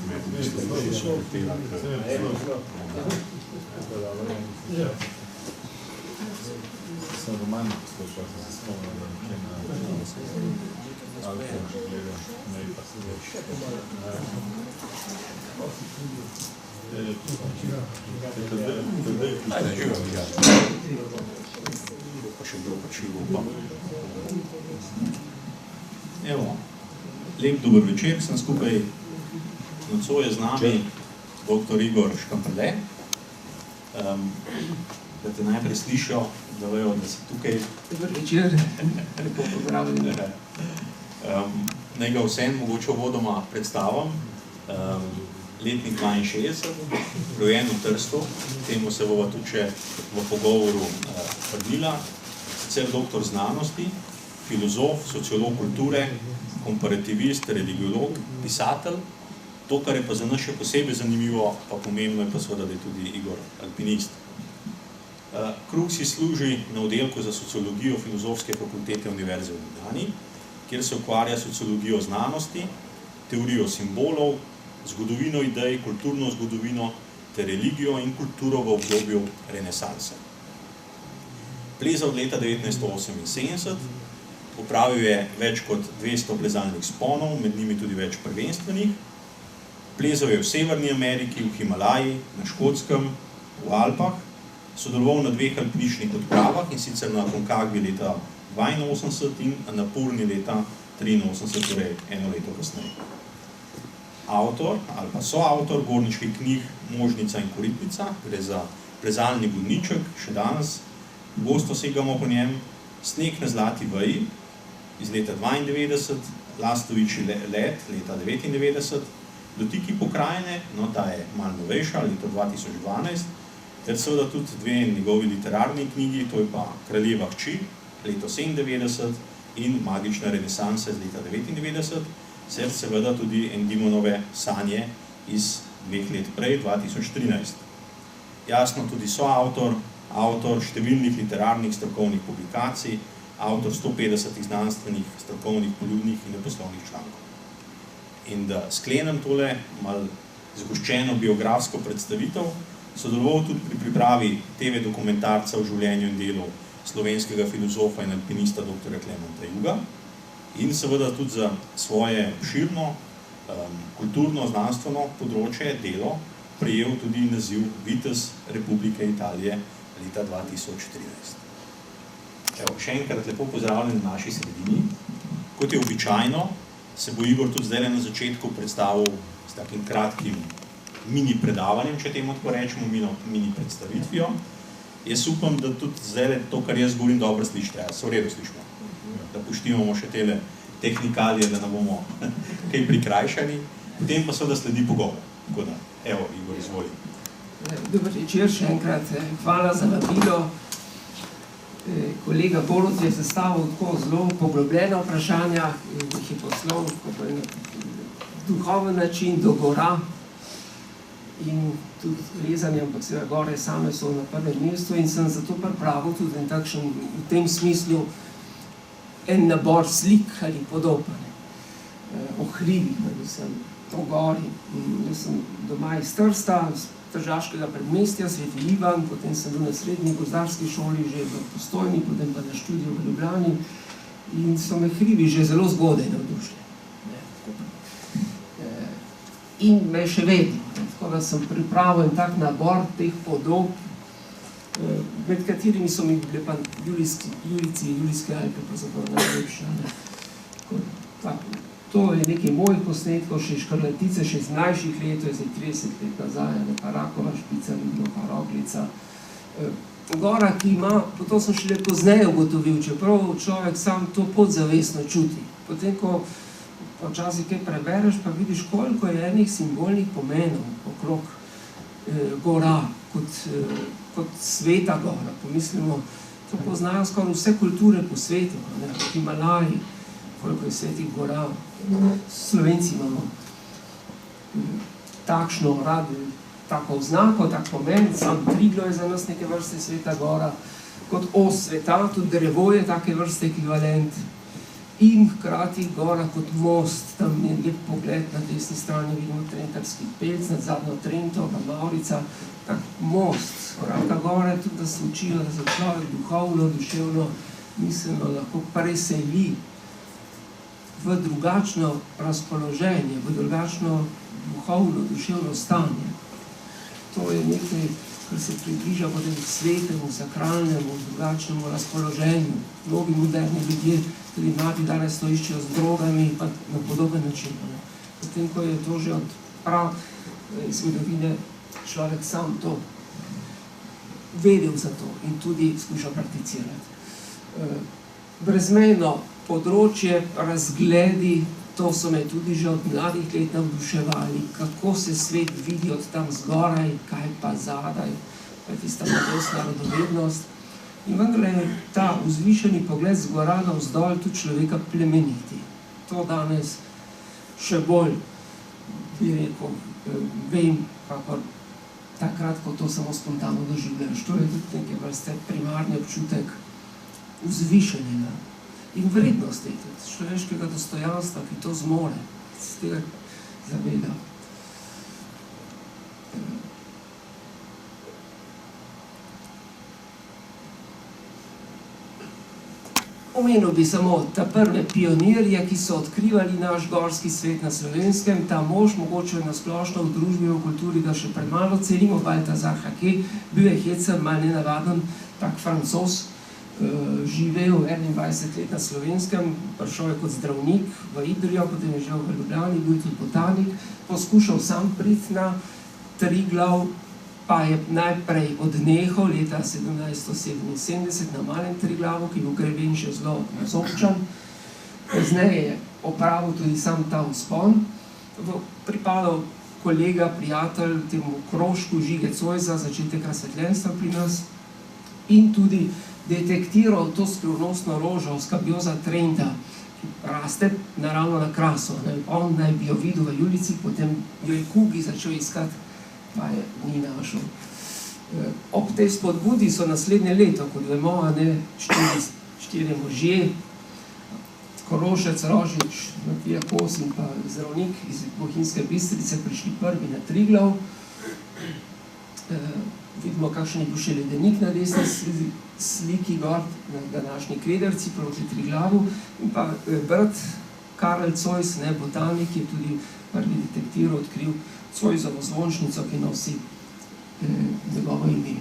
me v bistvu še hotela, sem roman poslušal, sem se spomnil, da nekje na Alfa gleda, ne pa se več. Ajde, živo mi ga. Pa še kdo počil upam. Evo, lep dober večer, sem skupaj nocoj je z nami dr. Igor Škamperle. Da te najprej slišijo, da vejo, da si tukaj. Dober večer, lepo pozdravljeni. Naj ga vsem mogoče vodoma predstavam. Letnik 62, rojen v Trstu, temu se bova tudi še v pogovoru pridila. Sicer doktor znanosti, filozof, sociolog kulture, komparativist, religiolog, pisatelj. To, kar je pa za nas še posebej zanimivo, pa pomembno je pa seveda, da je tudi Igor alpinist. Krug si služi na oddelku za sociologijo Filozofske fakultete Univerze v Ljubljani, kjer se ukvarja sociologijo znanosti, teorijo simbolov, zgodovino idej, kulturno zgodovino ter religijo in kulturo v obdobju renesanse. Pleza od leta 1978, opravil je več kot 200 plezalnih sponov, med njimi tudi več prvenstvenih. Plezal je v Severni Ameriki, v Himalaji, na Škotskem, v Alpah, sodeloval na 2 alpiničnih odpravah, in sicer na Aconcagui leta 82 in na Purni leta 83, torej eno leto kasneje. Avtor ali pa soavtor gorniških knjig Možnica in Koritnica, gre za plezalni vodniček, še danes gosto segamo po njem, Sneg na zlati veji iz leta 92, Lastovičji let leta 99, Dotiki pokrajine, no ta je malo novejša, leto 2012, ter seveda tudi 2 njegovi literarni knjigi, to je pa Kraljeva hči, leto 97 in Magična renesansa iz leta 99, ter seveda tudi Endimonove sanje iz 2 let prej, 2013. Jasno tudi soavtor, avtor številnih literarnih strokovnih publikacij, avtor 150 znanstvenih, strokovnih, poljudnih in poslovnih člankov. In da sklenem tole malo zgoščeno biografsko predstavitev, sodeloval tudi pri pripravi TV dokumentarca o življenju in delu slovenskega filozofa in alpinista dr. Klementa Juga in seveda tudi za svoje obširno, kulturno, znanstveno področje delo prejel tudi naziv Vitez Republike Italije leta 2013. Evo, še enkrat lepo pozdravljen v naši sredini. Kot je običajno, se bo Igor tudi zdaj na začetku predstavil s takim kratkim mini predavanjem, če temu tako rečemo, mini predstavitvijo. Jaz upam, da tudi zdaj to, kar jaz govorim, dobro slišite. Se v redu slišimo? Da poštimamo še tele tehnikalije, da ne bomo kaj prikrajšani. Potem pa seveda sledi pogovor. Tako da, evo, Igor, izvoli. Dober večer še enkrat. Hvala za vabilo. Kolega Borut je zastavil tako zelo poglobljena vprašanja, jih je poslal na duhoven način do gora in tudi plezanje, ampak seveda gore same so na prvem mestu in sem zato pripravil tudi en takšen, v tem smislu, en nabor slik ali podobno, o hribih, predvsem o gori. Jaz sem doma iz Trsta, tržaškega predmestja, Sveti Ivan, potem sem bil na srednji gozdarski šoli že v Postojni, potem pa na študiju v Ljubljani in so me hribi že zelo zgodaj navdušili. In me še vedno, tako da sem pripravil tak nabor teh podob, med katerimi so mi bile pa Julijske Alpe, pa zato najlepša. To je nekaj mojih posnetkov, še Škrlatice, še iz mlajših let, to je zdaj 30 let nazaj, pa Rakova špica, pa Roglica. Gora, ki ima, potem sem šele pozneje ugotovil, čeprav človek sam to podzavestno čuti. Potem, ko včasih kaj prebereš, pa vidiš, koliko je enih simbolnih pomenov okrog gora, kot sveta gora. Pomislimo, to poznajo skoraj vse kulture po svetu, v Himalaji, koliko je svetih gora. Slovenci imamo takšno tako oznako, tak pomen, sam Triglo je za nas neke vrste sveta gora, kot os sveta, tudi drevo je take vrste ekvivalent. in hkrati gora kot most, tam je lep pogled, na desni strani vidimo Trentarski pelc, nad zadnjo Trento, pa Maurica, tak most, skoraka gore, tudi da se učijo, da se človek duhovno, duševno, miselno lahko preseli v drugačno razpoloženje, v drugačno duhovno, duševno stanje. To je nekaj, kar se približa potem svetemu, sakralnemu, drugačnemu razpoloženju. Mnogi moderni ljudje, tudi mladi danes to iščejo z drogami, pa na podoben način. Potem, ko je to že od prav zgodovine človek sam to vedel za to in tudi skušal prakticirati. Brezmejno področje, razgledi, to so me tudi že od mladih let navduševali, kako se svet vidi od tam zgoraj, kaj pa zadaj, pa je tista modestna radovednost. In vendar je ta vzvišeni pogled z gora navzdol tudi človeka plemeniti. To danes še bolj, bi rekel, vem, kakor takrat, ko to samo spontano doživljaš. To je tudi nekaj vrste primarni občutek vzvišenega in vrednosti, človeškega dostojanstva, ki to zmore, se tega zaveda. Omenil bi samo ta prve pionirje, ki so odkrivali naš gorski svet na Slovenskem, ta mož, mogoče na splošno v družbi, v kulturi, da še premalo cenimo, Baltazar Hake, bil je hecen, malo nenavaden, tak Francoz, živel 21 let na Slovenskem, prišel je kot zdravnik v Idrijo, potem je živel v Ljubljani, bil tudi botanik, poskušal sam priti na Triglav, pa je najprej odnehal leta 1777 na Malem Triglavu, ki bo greben še zelo nazobčan. Pozneje je opravil tudi sam ta vzpon, pripadal kolega, prijatelj temu krožku Žige Zoisa, začetek razsvetljenstva pri nas, in tudi detektiral to skrivnostno rožo Skabioza Trenta, ki raste naravno na Krasu. On naj bi jo videl v Julici, potem jo je Kugi začel iskati, pa je ni našel. Ob tej spodbudi so naslednje leto, kot vemo, štiri možje, Korošec, Rožič, Matija Kos in pa zdravnik iz Bohinjske Bistrice prišli prvi na Triglav. Vidimo, kakšen je bil še ledenik na desni sliki gor, na današnji Krederci proti Triglavu, in pa brat Karel Zois, botanik, je tudi prvi detektir odkril Zoisovo zvončnico, ki nosi njegovo ime.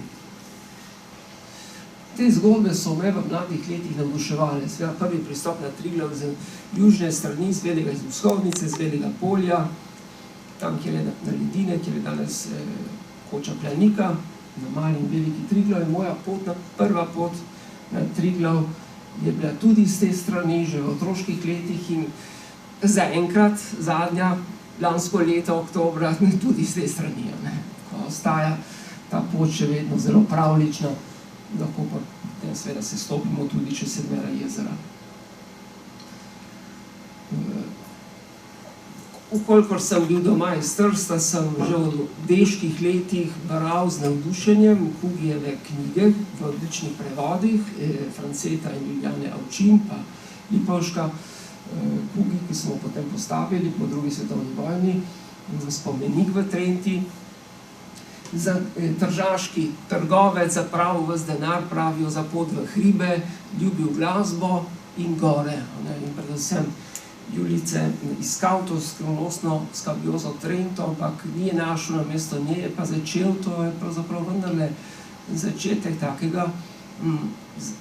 Te zgodbe so me v mladih letih navduševale. Seveda prvi pristop na Triglav z južne strani, z Belega iz Vzhodnice, z Belega polja, tam, kjer je na ledine, kjer je danes koča Planika, na Mali in Veliki Triglav, in moja pot, prva pot na Triglav je bila tudi z te strani, že v otroških letih, in zaenkrat, zadnja, lansko leto, oktobra, tudi z te strani. Ko ostaja ta pot še vedno zelo pravlična, lahko pa seveda se stopimo tudi čez Sedmera jezera. Vkolikor sem bil doma iz Trsta, sem že v deških letih bral z navdušenjem Kugijeve knjige v odličnih prevodih, Franceta in Ljuljane Avčin, pa Lipovška, Kugi, ki smo potem postavili po drugi svetovni vojni, spomenik v Trenti. Tržaški trgovec zapravil ves denar, pravijo, za pot v hribe, ljubil glasbo in gore, in predvsem Julice iskal to skrivnostno Skabiozo Trento, ampak ni je našel, namesto nje je pa začel, to je pravzaprav vendarle začetek takega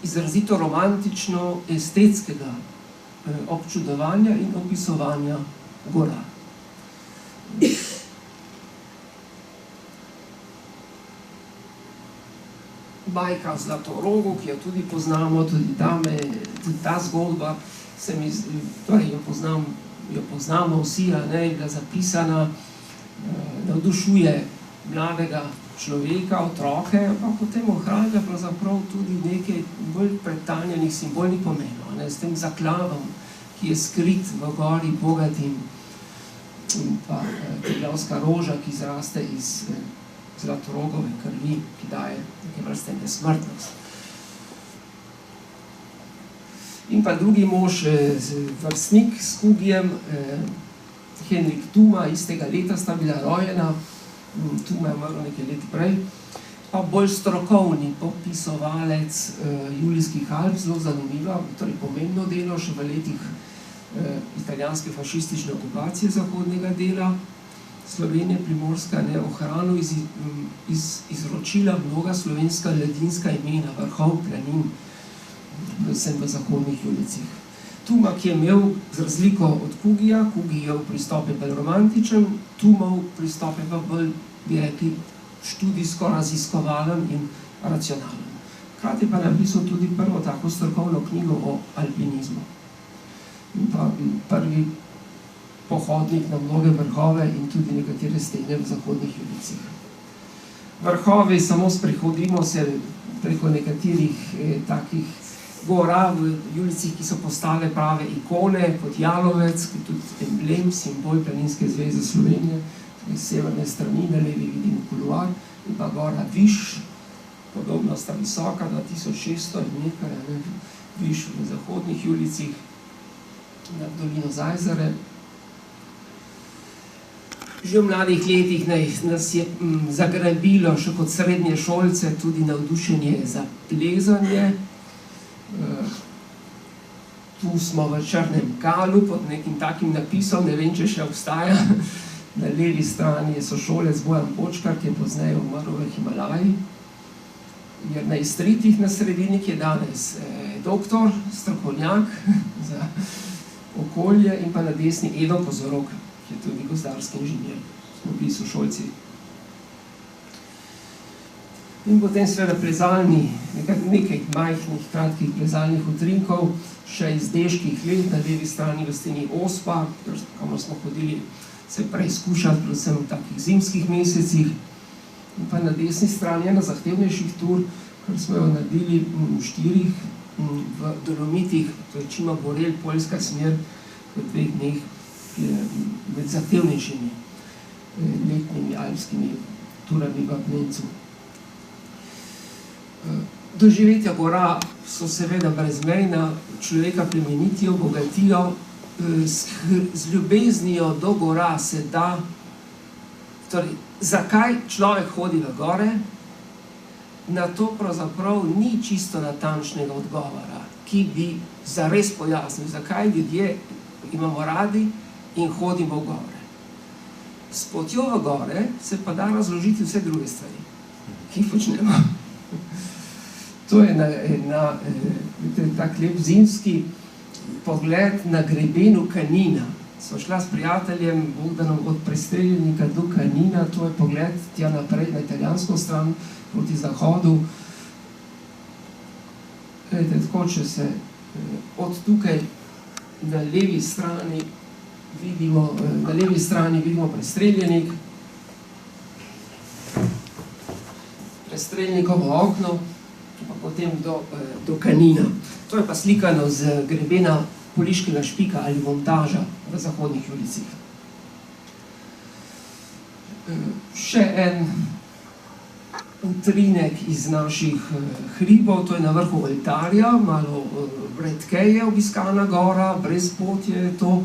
izrazito romantično estetskega občudovanja in opisovanja gora. Bajka o Zlatorogu, ki jo tudi poznamo, tudi ta zgodba, torej jo poznamo vsi, je bila zapisana, navdušuje mladega človeka, otroke, ampak potem ohranja pravzaprav tudi nekaj bolj pretanjenih simbolnih pomenov, s tem zaklavom, ki je skrit v gori Bogatim, in pa Triglavska roža, ki zraste iz Zlatorogove krvi, ki daje nekaj vrste nesmrtnost. In pa drugi mož, vrstnik s Kugijem, Henrik Thuma, istega leta sta bila rojena, Thuma je umrl nekaj let prej, pa bolj strokovni popisovalec Julijskih Alp, zelo zanimivo, torej pomembno delo še v letih italijanske fašistične okupacije zahodnega dela Slovenije, Primorska, ohranil izročila mnoga slovenska ledinska imena, vrhov, planin, predvsem v zahodnih Julijcih. Thuma, ki je imel z razliko od Kugija, Kugijev pristop je bolj romantičen, Thumov pristop je pa bolj, bi rekli, študijsko raziskovalen in racionalen. Hkrati pa napisal tudi prvo tako strokovno knjigo o alpinizmu. In pa prvi pohodnik na mnoge vrhove in tudi nekatere stene v zahodnih Julijcih. Vrhovi, samo sprehodimo se preko nekaterih takih gora v Julijcih, ki so postale prave ikone, kot Jalovec, ki je tudi emblem, simbol Planinske zveze Slovenije, iz severne strani, na levi vidimo Kuluar, in pa gora Viš, podobno sta visoka, 2600 in nekaj, Viš v zahodnih Julijcih, nad dolino Zajzare. Že v mladih letih nas je zagrabilo še kot srednje šolce tudi navdušenje za plezanje. Tu smo v Črnem Kalu pod nekim takim napisom, ne vem, če še obstaja. Na levi strani je sošolec Bojan Počkar, ki je pozneje umrl v Himalaji. Jernej Stritih na sredini, ki je danes doktor, strokovnjak za okolje, in pa na desni Edo Kozorog, ki je tudi gozdarski inženir. Smo bili sošolci. In potem seveda plezalni, nekaj majhnih, kratkih plezalnih utrinkov, še iz deških let, na levi strani v steni Ospa, kamor smo hodili se preizkušati, predvsem v takih zimskih mesecih. In pa na desni strani ena zahtevnejših tur, kar smo jo naredili v 4 v Dolomitih, to je Čima Borel, poljska smer, v 2 dneh med zahtevnejšimi letnimi alpskimi turami v Apnencu. Doživetja gora so seveda brezmejna, človeka plemenitijo, bogatijo, z ljubeznijo do gora se da, torej, zakaj človek hodi v gore, na to pravzaprav ni čisto natančnega odgovora, ki bi zares pojasnil, zakaj ljudje imamo radi in hodimo v gore. S potjo v gore se pa da razložiti vse druge stvari, ki jih počnemo. To je tak lep zimski pogled na grebenu Kanina. Sva šla s prijateljem Bogdanom od Prestreljenika do Kanina, to je pogled tja naprej na italijansko stran, proti zahodu. Tako, če se od tukaj na levi strani vidimo Prestreljenik, Prestreljnikovo okno, pa potem do Kanina. To je pa slikano z grebena Poliškega špika ali Montaža v zahodnih Julijcih. Še en utrinek iz naših hribov, to je na vrhu Oltarja, malo redkeje obiskana gora, brez potje je to.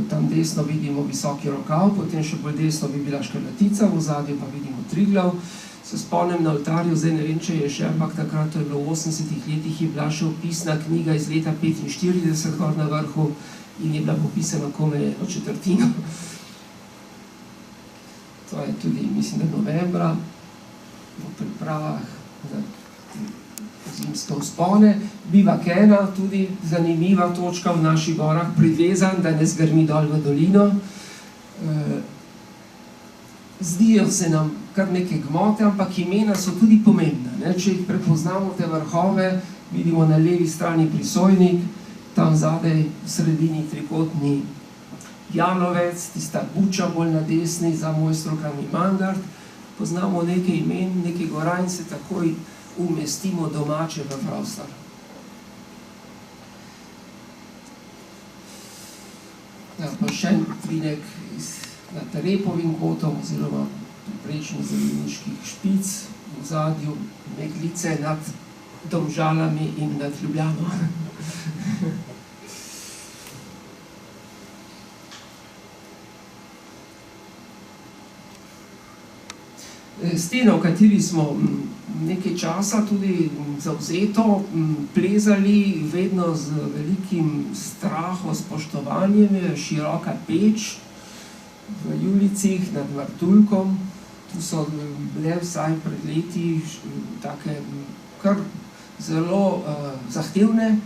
Tam desno vidimo Visoki Rokav, potem še bolj desno bi bila Škrlatica, v ozadju pa vidimo Triglav. Se spomnim na Oltarju, zdaj ne vem, če je še, ampak takrat, to je bilo v 80-ih letih, je bila še opisna knjiga iz leta 45 gor na vrhu in je bila popisana komaj 1/4. To je tudi, mislim, da novembra, v pripravah za zimske vzpone. Bivak 1, tudi zanimiva točka v naših gorah, privezan, da ne zgrmi dol v dolino. Zdijo se nam kar neke gmote, ampak imena so tudi pomembna. Če jih prepoznamo, te vrhove, vidimo na levi strani Prisojnik, tam zadaj v sredini trikotni Jalovec, tista buča bolj na desni za Mojstrokami Mangart. Poznamo nekaj imen, nekaj gora in se takoj umestimo domače v prostor. Pa še en utrinek nad Repovim kotom oziroma priprečnih zalivniških špic, v ozadju meglice nad Domžalami in nad Ljubljano. Stena, v kateri smo nekaj časa tudi zavzeto plezali, vedno z velikim strahom, spoštovanjem, je široka peč v Julicih nad Martuljkom. Tu so bile vsaj pred leti take kar zelo zahtevne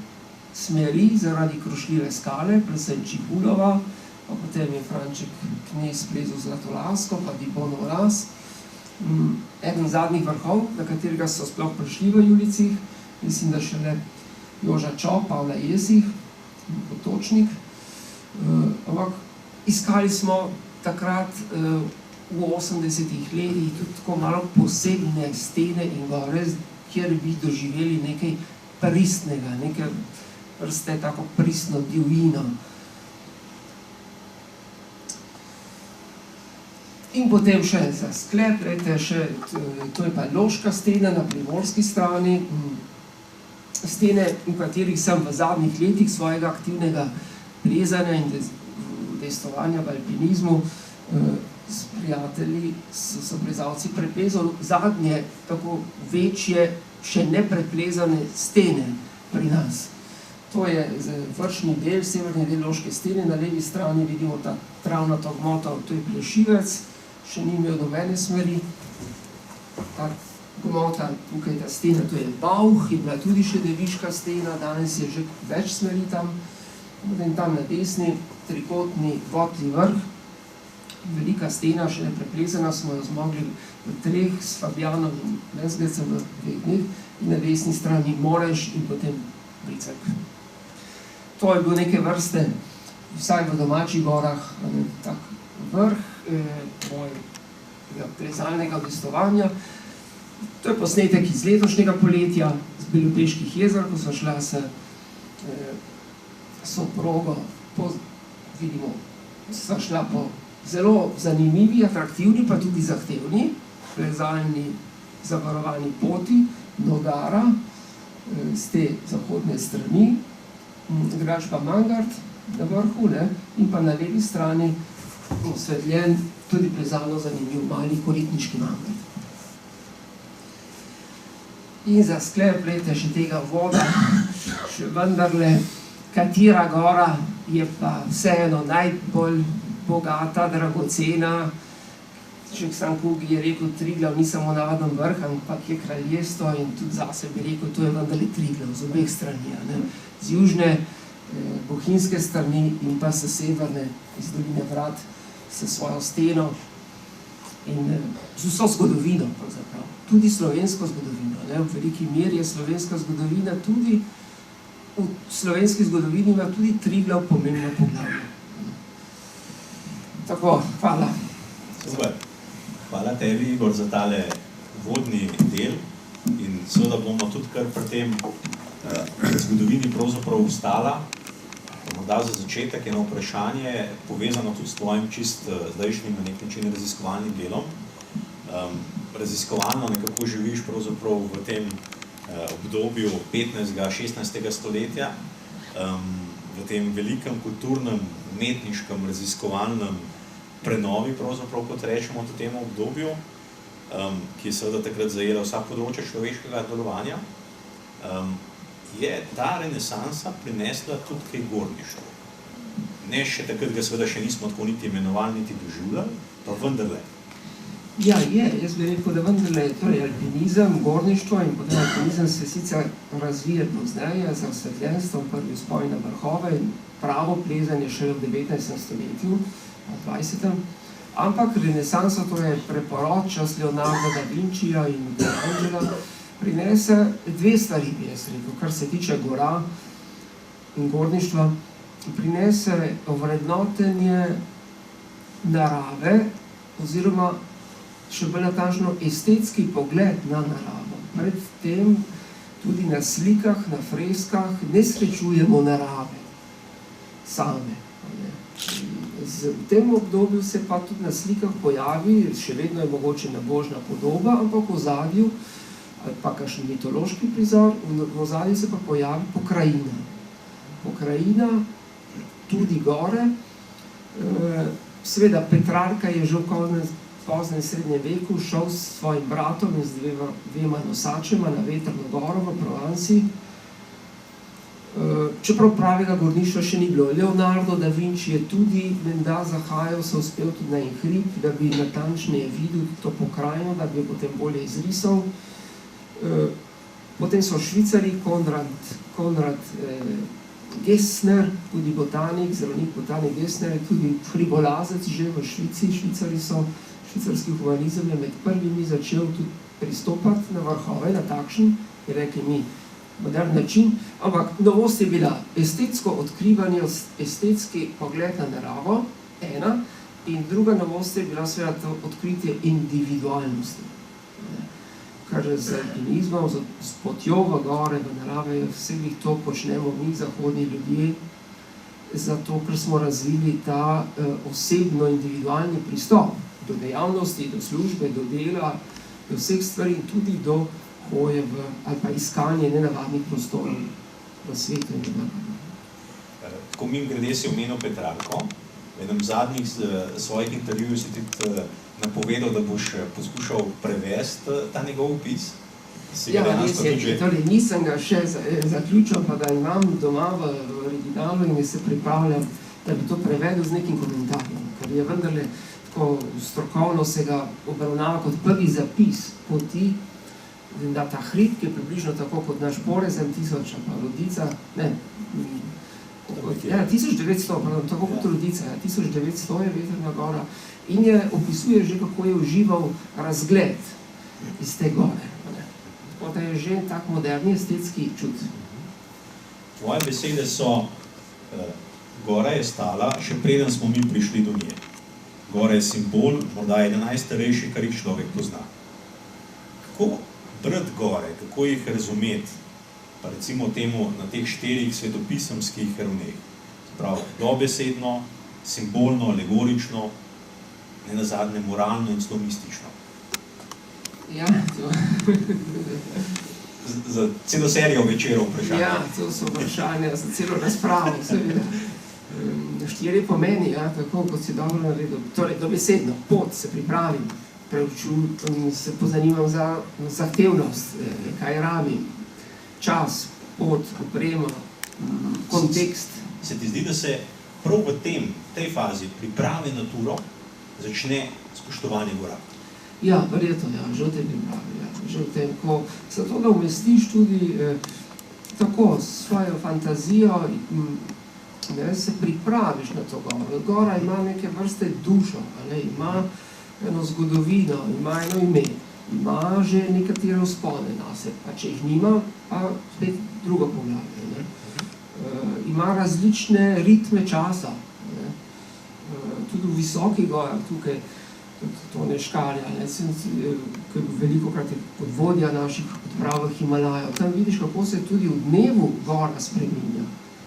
smeri zaradi krošljive skale, predvsem Čipulova, pa potem je Franček Knez plezal Zlatolasko, pa Dibonov las. Eden zadnjih vrhov, na katerega so sploh prišli v Julicih, mislim, da šele Joža Čop, Pavla Jesih, Potočnik. Ampak iskali smo takrat v 80-ih letih tudi tako malo posebne stene in gore, kjer bi doživeli nekaj pristnega, nekaj vrste tako pristno divjino. In potem še za sklep, to je pa Loška stena na primorski strani, stene, v katerih sem v zadnjih letih svojega aktivnega plezanja in udejstvovanja v alpinizmu s prijatelji, so plezalci preplezali zadnje, tako večje, še nepreplezane stene pri nas. To je vršni del, severni del Loške stene, na levi strani vidimo ta travnato gmoto, to je Plešivec, še ni imel nobene smeri. Ta gmota, tukaj ta stena, to je Bauh, je bila tudi še deviška stena, danes je že več smeri tam. Potem tam na desni trikotni Votli vrh, velika stena, še nepreplezana, smo jo zmogli v 3 s Fabijanom in Mezgecem v 2 dneh, in na desni strani Morež in potem Bricek. To je bil neke vrste, vsaj v domačih gorah, tak vrh mojega plezalnega udejstvovanja. To je posnetek iz letošnjega poletja, z Belopeških jezer, ko sva šla s soprogo, vidimo, sva šla po zelo zanimivi, atraktivni, pa tudi zahtevni plezalni zavarovani poti Nogara z te zahodne strani, drugače pa Mangart na vrhu, in pa na levi strani osvetljen, tudi plezalno zanimiv mali koritniški Mangart. In za sklep, glejte, še tega voda, še vendarle, katera gora je pa vseeno najbolj bogata, dragocena. Sam Kugi je rekel, Triglav ni samo navaden vrh, ampak je kraljestvo, in tudi zase bi rekel, to je vendarle Triglav z obeh strani, z južne bohinjske strani in pa s severne, iz doline Vrat, s svojo steno in z vso zgodovino, pravzaprav. Tudi slovensko zgodovino. V veliki meri je slovenska zgodovina tudi, v slovenski zgodovini ima tudi Triglav pomembno poglavje. Tako, hvala. Super. Hvala tebi, Igor, za tale vodni del in seveda bomo tudi kar pri tem zgodovini pravzaprav ustala. Bomo dal za začetek eno vprašanje, povezano tudi s tvojim čist zdajšnjim na nek način raziskovalnim delom. Raziskovalno nekako živiš pravzaprav v tem obdobju 15. 16. stoletja, v tem velikem kulturnem, umetniškem, raziskovalnem prenovi, pravzaprav, kot rečemo, v tem obdobju, ki je seveda takrat zajela vsa področja človeškega delovanja. Je ta renesansa prinesla tudi kaj gorništvo. Ne še takrat, ga seveda še nismo tako niti imenovali, niti doživljali, pa vendarle. Ja, jaz bi rekel, da vendarle je alpinizem, gorništvo in potem alpinizem se sicer razvije pozneje za osvetljenstvom, prvi vzponi na vrhove in pravo plezanje šele v 19. stoletju, v 20. Ampak renesansa, torej preporod čas Leonarda da Vincija in Michelangela, prinese 2 stvari, bi jaz rekel, kar se tiče gora in gorništva. Prinese ovrednotenje narave oziroma še bolj natančno estetski pogled na naravo. Predtem tudi na slikah, na freskah ne srečujemo narave same. V tem obdobju se pa tudi na slikah pojavi, še vedno je mogoče nabožna podoba, ampak v ozadju, ali pa kakšen mitološki prizor, v ozadju se pa pojavi pokrajina. pokrajina, tudi gore. Seveda Petrarka je že v poznem srednjem veku šel s svojim bratom in z dvema nosačema na vetrno goro v Provansi. Čeprav pravega gorništva še ni bilo. Leonardo da Vinci je tudi menda zahajal, se uspel tudi na en hrib, da bi natančneje videl to pokrajino, da bi jo potem bolje izrisal. Potem so Švicari, Konrad Gessner, tudi botanik, zdravnik botanik Gessner, je tudi hribolazec že v Švici. Švicarski humanizem je med prvimi začel tudi pristopati na vrhove, na takšen, je rekli mi, modern način, ampak novost je bila estetsko odkrivanje, estetski pogled na naravo, ena, in druga novost je bila seveda to odkritje individualnosti. Kar z alpinizmom, s potjo v gore, v narave, vseh to počnemo mi, zahodni ljudje, zato, ker smo razvili ta osebno individualni pristop do dejavnosti, do službe, do dela, do vseh stvari in tudi do hoje ali pa iskanje nenavadnih prostorov v svetu. Tako mimogrede si omenil Petrarko. V enem zadnjih svojih intervjujev si tudi napovedal, da boš poskušal prevesti ta njegov opis. Ja, res je. Torej, nisem ga še zaključil, pa ga imam doma v originalu in se pripravljam, da bi to prevedel z nekim komentarjem, ker je vendarle tako strokovno se ga obravnava kot prvi zapis poti, da ta hrib, ki je približno tako kot naš Porezen, 1000, pa Rodica, ne, 1900, pardon, tako kot Rodica, 1900 je vetrna gora in je opisuje že, kako je užival razgled iz te gore. Tako da je že tak moderni estetski čut. Tvoje besede so, gora je stala, še preden smo mi prišli do nje. Gora je simbol, morda je najstarejši, kar jih človek pozna. Kako brati gore, kako jih razumeti, pa recimo temu na teh 4 svetopisemskih ravneh? Prav, dobesedno, simbolno, alegorično, nenazadnje moralno in celo mistično. Ja, to... Za celo serijo večerov vprašanja. Ja, to so vprašanja za celo razpravo, seveda. 4 pomeni, ja, tako kot si dobro naredil. Torej, dobesedno, pot, se pripravim, preučujem, se pozanimam za zahtevnost, kaj rabim, čas, pot, oprema, kontekst. Se ti zdi, da se prav v tej fazi priprave na turo začne spoštovanje gora? Ja, verjetno, ja, že v tej pripravi, ja, že v tem, ko zato, da umestiš tudi tako svojo fantazijo, ne, se pripraviš na to goro. Gora ima neke vrste dušo, ne, ima eno zgodovino, ima eno ime, ima že nekatere vzpone nase, pa če jih nima, pa spet drugo poglavje, ne. Ima različne ritme časa, ne. Tudi v visokih gorah, tukaj to ne škalja, ne, ker velikokrat je kot vodja naših odprav v Himalajo. Tam vidiš, kako se tudi v dnevu gora spreminja.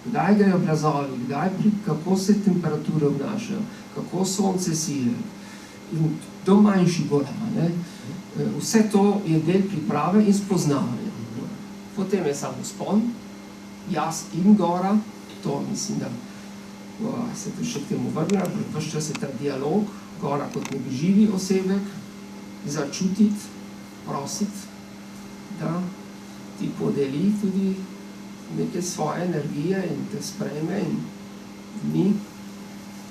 Kdaj ga je blazovi, kako se temperature obnašajo, kako sonce sije. In do manjših gora, ne. Vse to je del priprave in spoznavanja. Potem je samo vzpon, jaz in gora, to mislim, da se to še k temu vrne, ves čas je ta dialog, gora kot nek živi osebek, začutiti, prositi, da ti podeli tudi neke svoje energije in te sprejme in ni,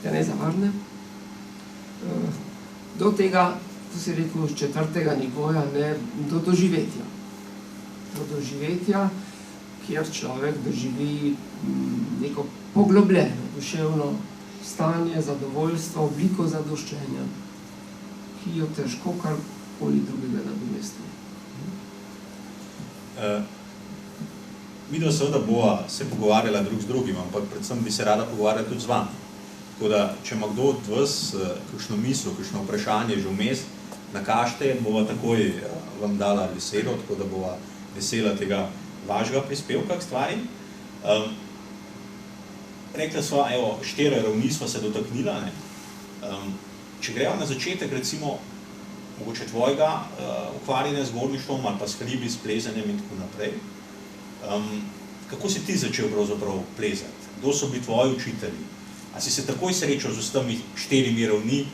te ne zavrne. Do tega, to si rekel, 4. nivoja, ne, do doživetja. Do doživetja, kjer človek doživi neko poglobljeno duševno stanje, zadovoljstvo, obliko zadoščenja, ki jo težko karkoli drugega nadomesti. Vidno seveda bova se pogovarjala drug z drugim, ampak predvsem bi se rada pogovarjala tudi z vami. Tako da, če ima kdo od vas kakšno misel, kakšno vprašanje že vmes, nakažite, bova takoj vam dala besedo, tako da bova vesela tega vašega prispevka k stvari. Rekla sva, evo, 4 ravni sva se dotaknila, ne. Če greva na začetek, recimo, mogoče tvojega ukvarjanja z gorništvom ali pa s hribi, s plezanjem in tako naprej, kako si ti začel pravzaprav plezati? kdo so bili tvoji učitelji? A si se takoj srečal z vsemi 4 ravni,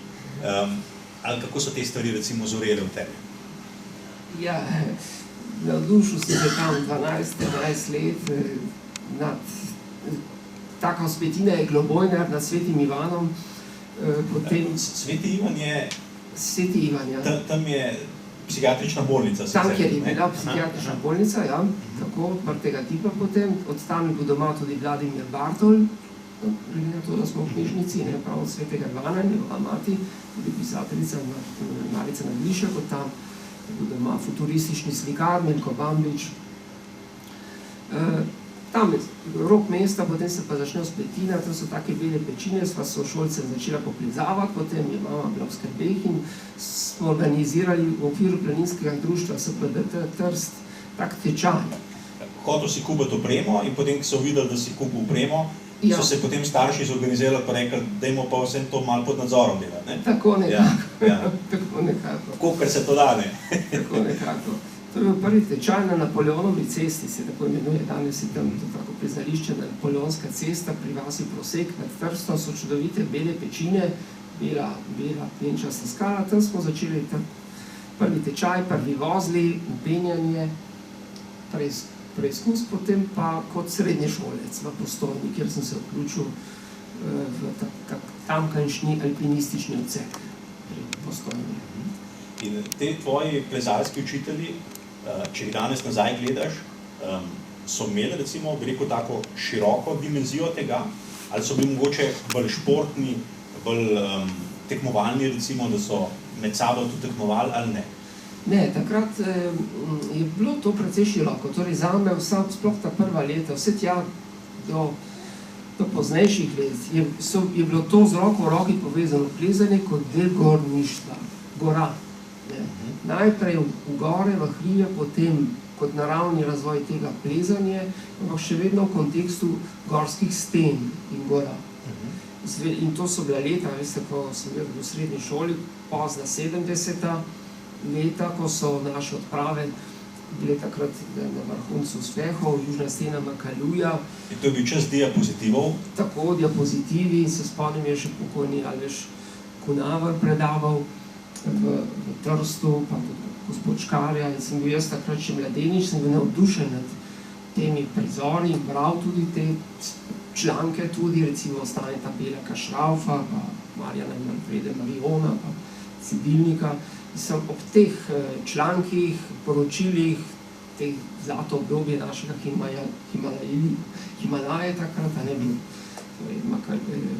ali kako so te stvari recimo zorele v tebi? Ja, navdušil sem se tam 12-11 let nad taka vzpetina je Globojnar nad Svetim Ivanom. Potem... Sveti Ivan je... Sveti Ivan, ja. Tam je psihiatrična bolnica. Tam, kjer je bila psihiatrična bolnica, ja, tako, odprtega tipa potem. Od tam je bil doma tudi Vladimir Bartol, glede na to, da smo v knjižnici, ne, prav od Svetega Ivana, njegova mati, tudi pisateljica Marica Nadlišek, od tam je bil doma futuristični slikar, Milko Bambič. Tam je rob mesta, potem se pa začne vzpetina, to so take bele pečine, sva sošolcem začela poplezavati, potem je mama bila v skrbeh in smo organizirali v okviru planinskega društva SPDT Trst tak tečaj. Hotel si kupiti opremo in potem, ko so videli, da si kupil opremo, ja. So se potem starši zorganizirali pa rekli, dajmo pa vsem to malo pod nadzorom delati, ne? Tako nekako. Ja. Tako nekako. Kolikor se to da, ne? Tako nekako. To je bil prvi tečaj na Napoleonovi cesti, se tako imenuje, danes je tam to tako priznališče, Napoleonska cesta, pri vasi Prosek nad Trstom, so čudovite bele pečine, bela plenčasta skala, tam smo začeli prvi tečaj, prvi vozli, upenjanje, preizkus, potem pa kot srednješolec v Postojni, kjer sem se vključil v tamkajšnji alpinistični odsek pri Postojni. In te tvoji plezalski učitelji, če jih danes nazaj gledaš, so imeli recimo, bi rekel, tako široko dimenzijo tega, ali so bili mogoče bolj športni, bolj tekmovalni recimo, da so med sabo tudi tekmovali ali ne? Ne, takrat je bilo to precej široko, torej zame sploh ta prva leta, vse tja do poznejših let, je bilo to z roko v roki povezano plezanje kot del gorništva, gora. Najprej v gore, v hribe, potem kot naravni razvoj tega plezanje, ampak še vedno v kontekstu gorskih sten in gora. In to so bila leta, veste, ko sem bil v srednji šoli, pozna 70-ta leta, ko so naše odprave bile takrat na vrhuncu uspehov, južna stena Makaluja. In to je bil čas diapozitivov? Tako, diapozitivi, in se spomnim, je še pokojni Aleš Kunavar predaval v Trstu, pa tudi gospod Škarja, in sem bil jaz takrat še mladenič, sem bil navdušen nad temi prizori in bral tudi te članke, tudi recimo Staneta Belaka Šraufa, pa Marjana Manfrede Mariona, pa Civilnika. In sem ob teh člankih, poročilih, teh zlato obdobje našega Himalaje takrat, a ne bil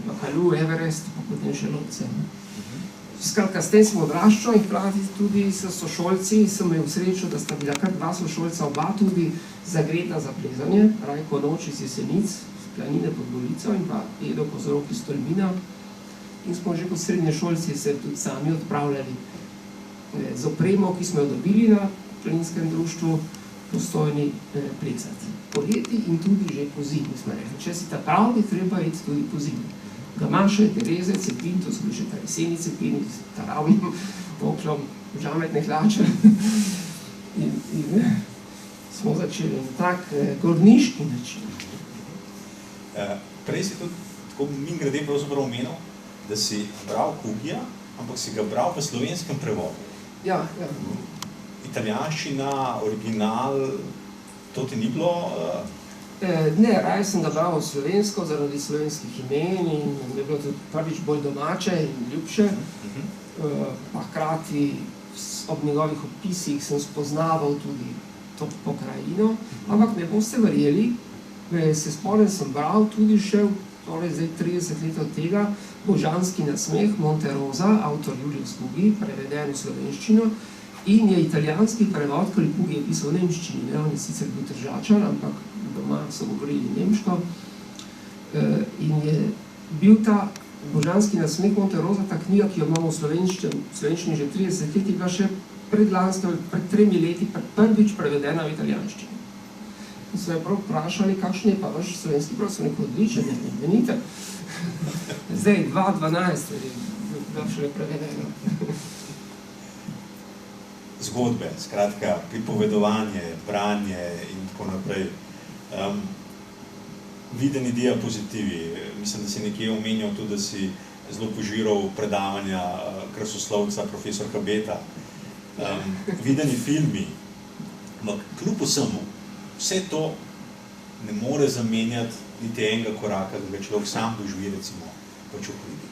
Makalu, Everest, pa potem še Lotse. Skratka, s tem smo odraščali in hkrati tudi s sošolci, sem imel srečo, da sta bila kar 2 sošolca, oba tudi zagreta za plezanje, Rajko Noč iz Jesenic, z planine pod Golico, in pa Edo Kozorok iz Tolmina. In smo že kot srednješolci se tudi sami odpravljali z opremo, ki smo jo dobili na planinskem društvu, Postojni plezati. Poleti in tudi že po zimi, smo rekli. Če si ta prav, bi treba iti tudi po zimi. Gamaše, Tereze, Cepin, to so bili še ta jeseni Cepini, s taravnim poklom, žametne hlače. In smo začeli na tak gorniški način. Prej si tudi tako mingrede pravzaprav omenil, da si bral Kugija, ampak si ga bral v slovenskem prevodu. Ja. Italijanščina, original, to ti ni bilo... Ne, raje sem ga bral slovensko, zaradi slovenskih imen in je bilo tudi prvič bolj domače in ljubše. Pa hkrati ob njegovih opisih sem spoznaval tudi to pokrajino. Ampak ne boste verjeli, se spomnim, sem bral tudi še, torej zdaj 30 let od tega, Božanski nasmeh Monterosa, avtor Julius Kugi, preveden v slovenščino, in je italijanski prevod, ker Kugi je pisal v nemščini, ne, on je sicer bil Tržačan, ampak doma so govorili nemško. In je bil ta Božanski nasmeh Monterosa, ta knjiga, ki jo imamo v slovenščini že 30 let, je bila še pred 3 leti prvič prevedena v italijanščini. In so me prav vprašali, kakšen je pa vaš slovenski prevod, so nekaj odličen, menite. Zdaj, 2012 je bila šele prevedena. Zgodbe, skratka, pripovedovanje, branje in tako naprej. videni diapozitivi. Mislim, da si nekje omenjal tudi, da si zelo požiral predavanja krasoslovca profesor Habeta. Videni filmi, ampak kljub vsemu, vse to ne more zamenjati niti enega koraka, da ga človek sam doživi, recimo, pač v knjigi.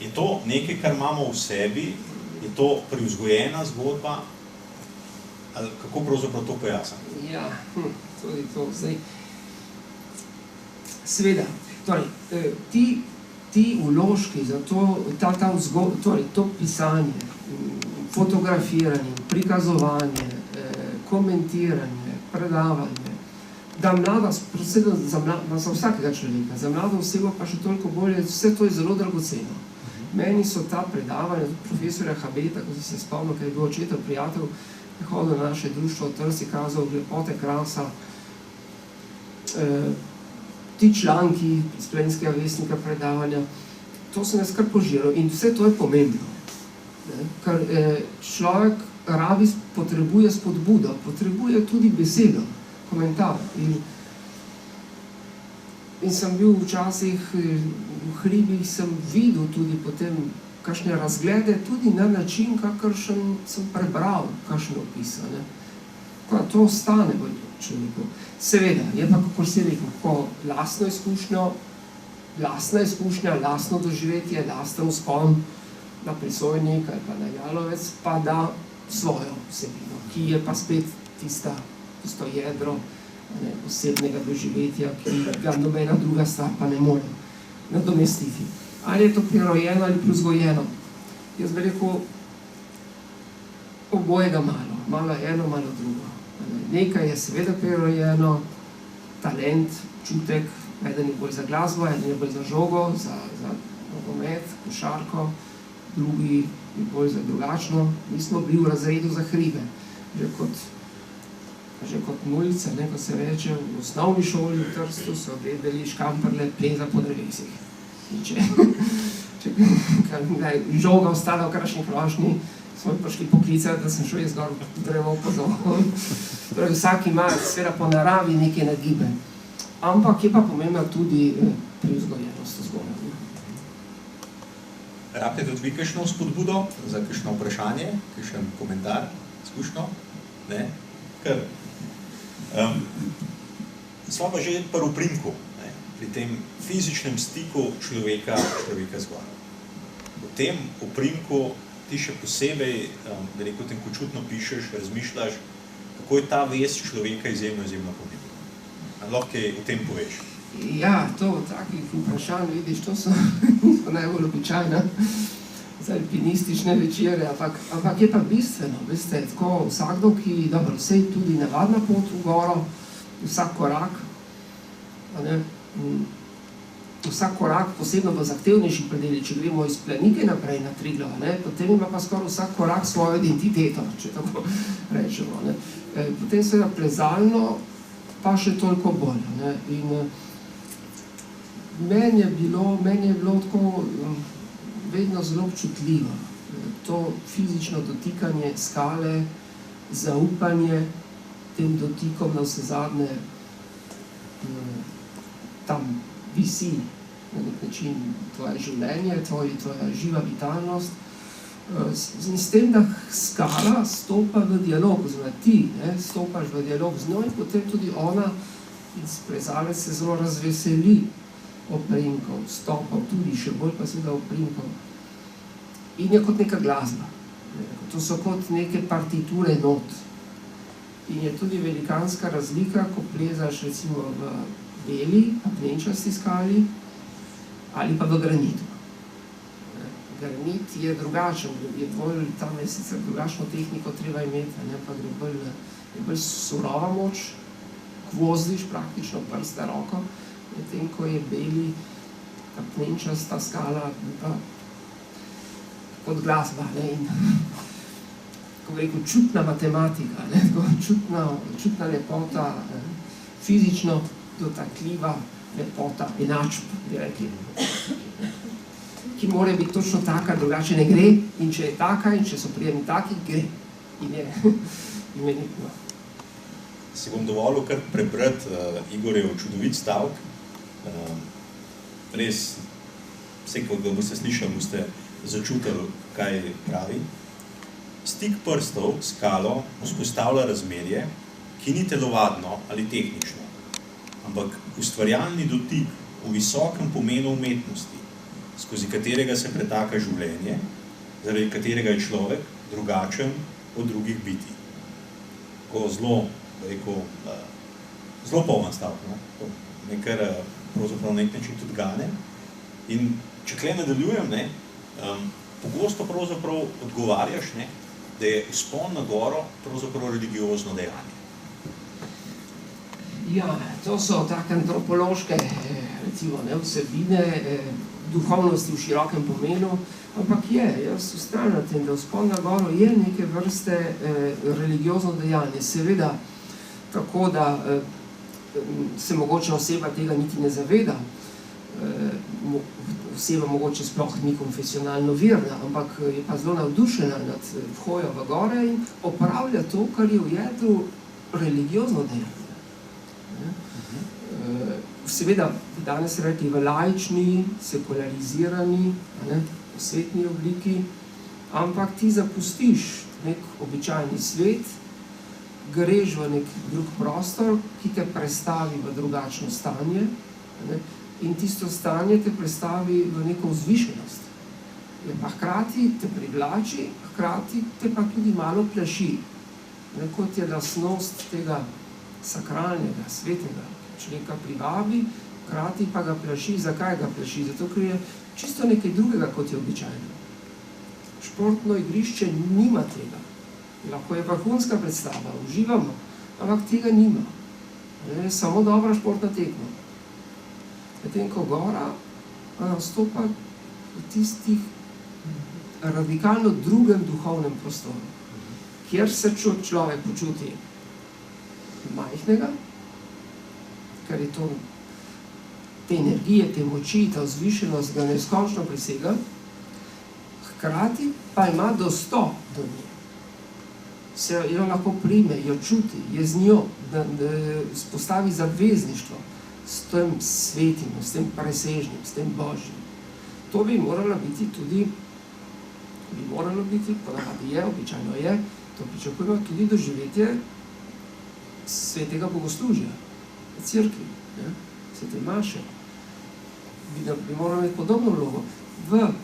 Je to nekaj, kar imamo v sebi, je to privzgojena zgodba, ali kako pravzaprav to pojasnim? Ja, to je to zdaj. Sveda, torej, ti vložki za to, torej, to pisanje, fotografiranje, prikazovanje, komentiranje, predavanje, da mlada, predvsem za vsakega človeka, za mlado osebo pa še toliko bolje, vse to je zelo dragoceno. Meni so ta predavanja, profesorja Habeta, ko si se spomnil, ker je bil očetov prijatelj, je hodil na naše društvo v Trsti, kazal lepote krasa, ti članki iz Plenskega vestnika predavanja, to se nas kar požiro in vse to je pomembno. Ker človek potrebuje spodbudo, potrebuje tudi besedo, komentar. In sem bil včasih v hribih, sem videl tudi potem kakšne razglede, tudi na način, kakor sem prebral kakšne opise. To ostane v človeku. Seveda, je pa, kako si rekel, ko lastna izkušnja, lastno doživetje, lasten vzpon na Prisojnik ali pa na Jalovec, pa da svojo vsebino, ki je pa spet tisto jedro osebnega doživetja, ki ga nobena druga stvar pa ne more nadomestiti. Ali je to prirojeno ali privzgojeno? Jaz bi rekel, obojega malo. Malo eno, malo drugo. Nekaj je seveda prirojeno, talent, čutek, eden je bolj za glasbo, eden je bolj za žogo, za nogomet, košarko, drugi je bolj za drugačno. Mi smo bili v razredu za hribe, že kot mulice, ko se reče, v osnovni šoli v Trstu so gledali škamperle pleza po drevesih. In če žoga ostala v krašni krošnji, smo prišli poklicati, da sem šel jaz gor drevo pozoril. Torej, vsak ima seveda po naravi neke nagibe. Ampak je pa pomembna tudi privzgojenost vzgoja. Rabite tudi vi kakšno spodbudo za kakšno vprašanje, kakšen komentar, izkušnjo? Ne? Ker smo pa že pri oprimku, pri tem fizičnem stiku človeka z goro. V tem oprimku ti še posebej, da rekel, tenkočutno pišeš, razmišljaš, kako je ta vest človeka izjemno pomembna. Lahko kaj o tem poveš? Ja, to takih vprašanj, vidiš, to so najbolj običajna za alpinistične večere, ampak je pa bistveno, veste, tako vsakdo, ki, dobro, vse je tudi navadna pot v goro, vsak korak, vsak korak, posebno v zahtevnejših predelih, če gremo iz Planike naprej na Triglav, potem ima pa skoraj vsak korak svojo identiteto, če tako rečemo. Potem seveda plezalno, pa še toliko bolj. In meni je bilo tako vedno zelo občutljivo. To fizično dotikanje skale, zaupanje tem dotikom na vsezadnje tam visi na nek način tvoje življenje, tvoja živa vitalnost. In s tem, da skala stopa v dialog, oziroma ti stopaš v dialog z njo in potem tudi ona iz plezalec se zelo razveseli oprimkov, stopov, tudi še bolj pa seveda oprimkov. In je kot neka glasba. To so kot neke partiture not. In je tudi velikanska razlika, ko plezaš recimo v beli, apnenčasti skali ali pa v granitu. Granit je drugačen, tam je sicer drugačno tehniko treba imeti, pa gre bolj surova moč, gvozdiš praktično prste roko, medtem ko je beli, apnenčasta skala, pa kot glasba, in kako bi rekel, čutna matematika, čutna lepota, fizično dotakljiva lepota, enačb, bi rekli, ki mora biti točno taka, drugače ne gre, in če je taka, in če so prijemni taki, gre. In je imenitno. si bom dovolil kar prebrati Igorjev čudovit stavek. Res, vse, ko ga boste slišali, boste začutili, kaj pravi. Stik prstov s skalo vzpostavlja razmerje, ki ni telovadno ali tehnično, ampak ustvarjalni dotik v visokem pomenu umetnosti, skozi katerega se pretaka življenje, zaradi katerega je človek drugačen od drugih bitij. Tako zelo, zelo poln stavek, no? Nekaj pravzaprav nek način tudi gane. In če kle nadaljujem, pogosto pravzaprav odgovarjaš, da je vzpon na goro pravzaprav religiozno dejanje. Ja, to so take antropološke recimo, vsebine duhovnosti v širokem pomenu, ampak jaz ustrajam na tem, da vzpon na goro je neke vrste religiozno dejanje. Seveda tako, da se mogoče oseba tega niti ne zaveda, oseba mogoče sploh ni konfesionalno verna, ampak je pa zelo navdušena nad hojo v gore in opravlja to, kar je v jedru religiozno dejanje. Seveda, danes rekli v laični, sekularizirani, svetni obliki, ampak ti zapustiš nek običajni svet, greš v nek drug prostor, ki te prestavi v drugačno stanje, in tisto stanje te prestavi v neko vzvišenost. Pa hkrati te privlači, hkrati te pa tudi malo plaši. Kot je lastnost tega sakralnega, svetega človeka privabi, hkrati pa ga plaši. Zakaj ga plaši? Zato, ker je čisto nekaj drugega, kot je običajno. Športno igrišče nima tega. Lahko je vrhunska predstava, uživamo, ampak tega nima. Samo dobra športna tekma. Medtem ko gora nastopa v tistih radikalno drugem duhovnem prostoru, kjer se človek počuti majhnega, ker je to te energije, te moči, ta vzvišenost ga neskončno presega, hkrati pa ima dostop do nje. Se jo lahko prime, jo čuti, je z njo, da spostavi zavezništvo s tem svetim, s tem presežnim, s tem božjim. To bi moralo biti tudi, ponavadi je, običajno je, to pričakujemo tudi doživetje svetega bogoslužja, v cerkvi, svete maše. Bi moralo imeti podobno vlogo.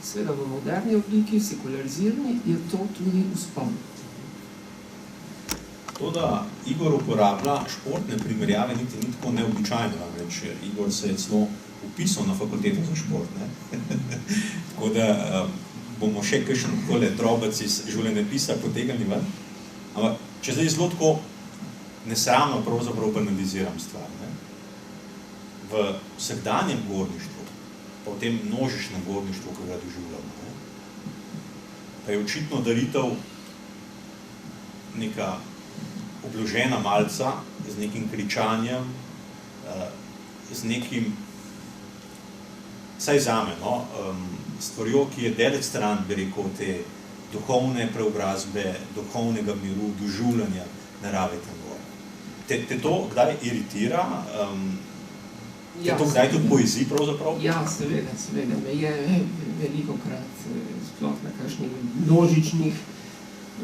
Seveda v moderni obliki, sekularizirani, je to tudi vzpon. To, da Igor uporablja športne primerjave, niti ni tako neobičajno, namreč Igor se je celo upisal na fakulteto za šport. Tako da bomo še kakšen drobec iz življenjepisa potegnili ven. Ampak, če zdaj zelo tako nesramno pravzaprav banaliziram stvar, v vsakdanjem gorništvu, pa v tem množičnem gorništvu, ko ga doživljamo, pa je očitno daritev neka obložena malca z nekim kričanjem, z nekim, saj zame, stvarjo, ki je daleč stran, bi rekel, te duhovne preobrazbe, duhovnega miru, doživljanja narave tam gore. Te to kdaj iritira? Te to kdaj tudi poezi pravzaprav? Ja, seveda. Me je velikokrat, sploh na kakšnih množičnih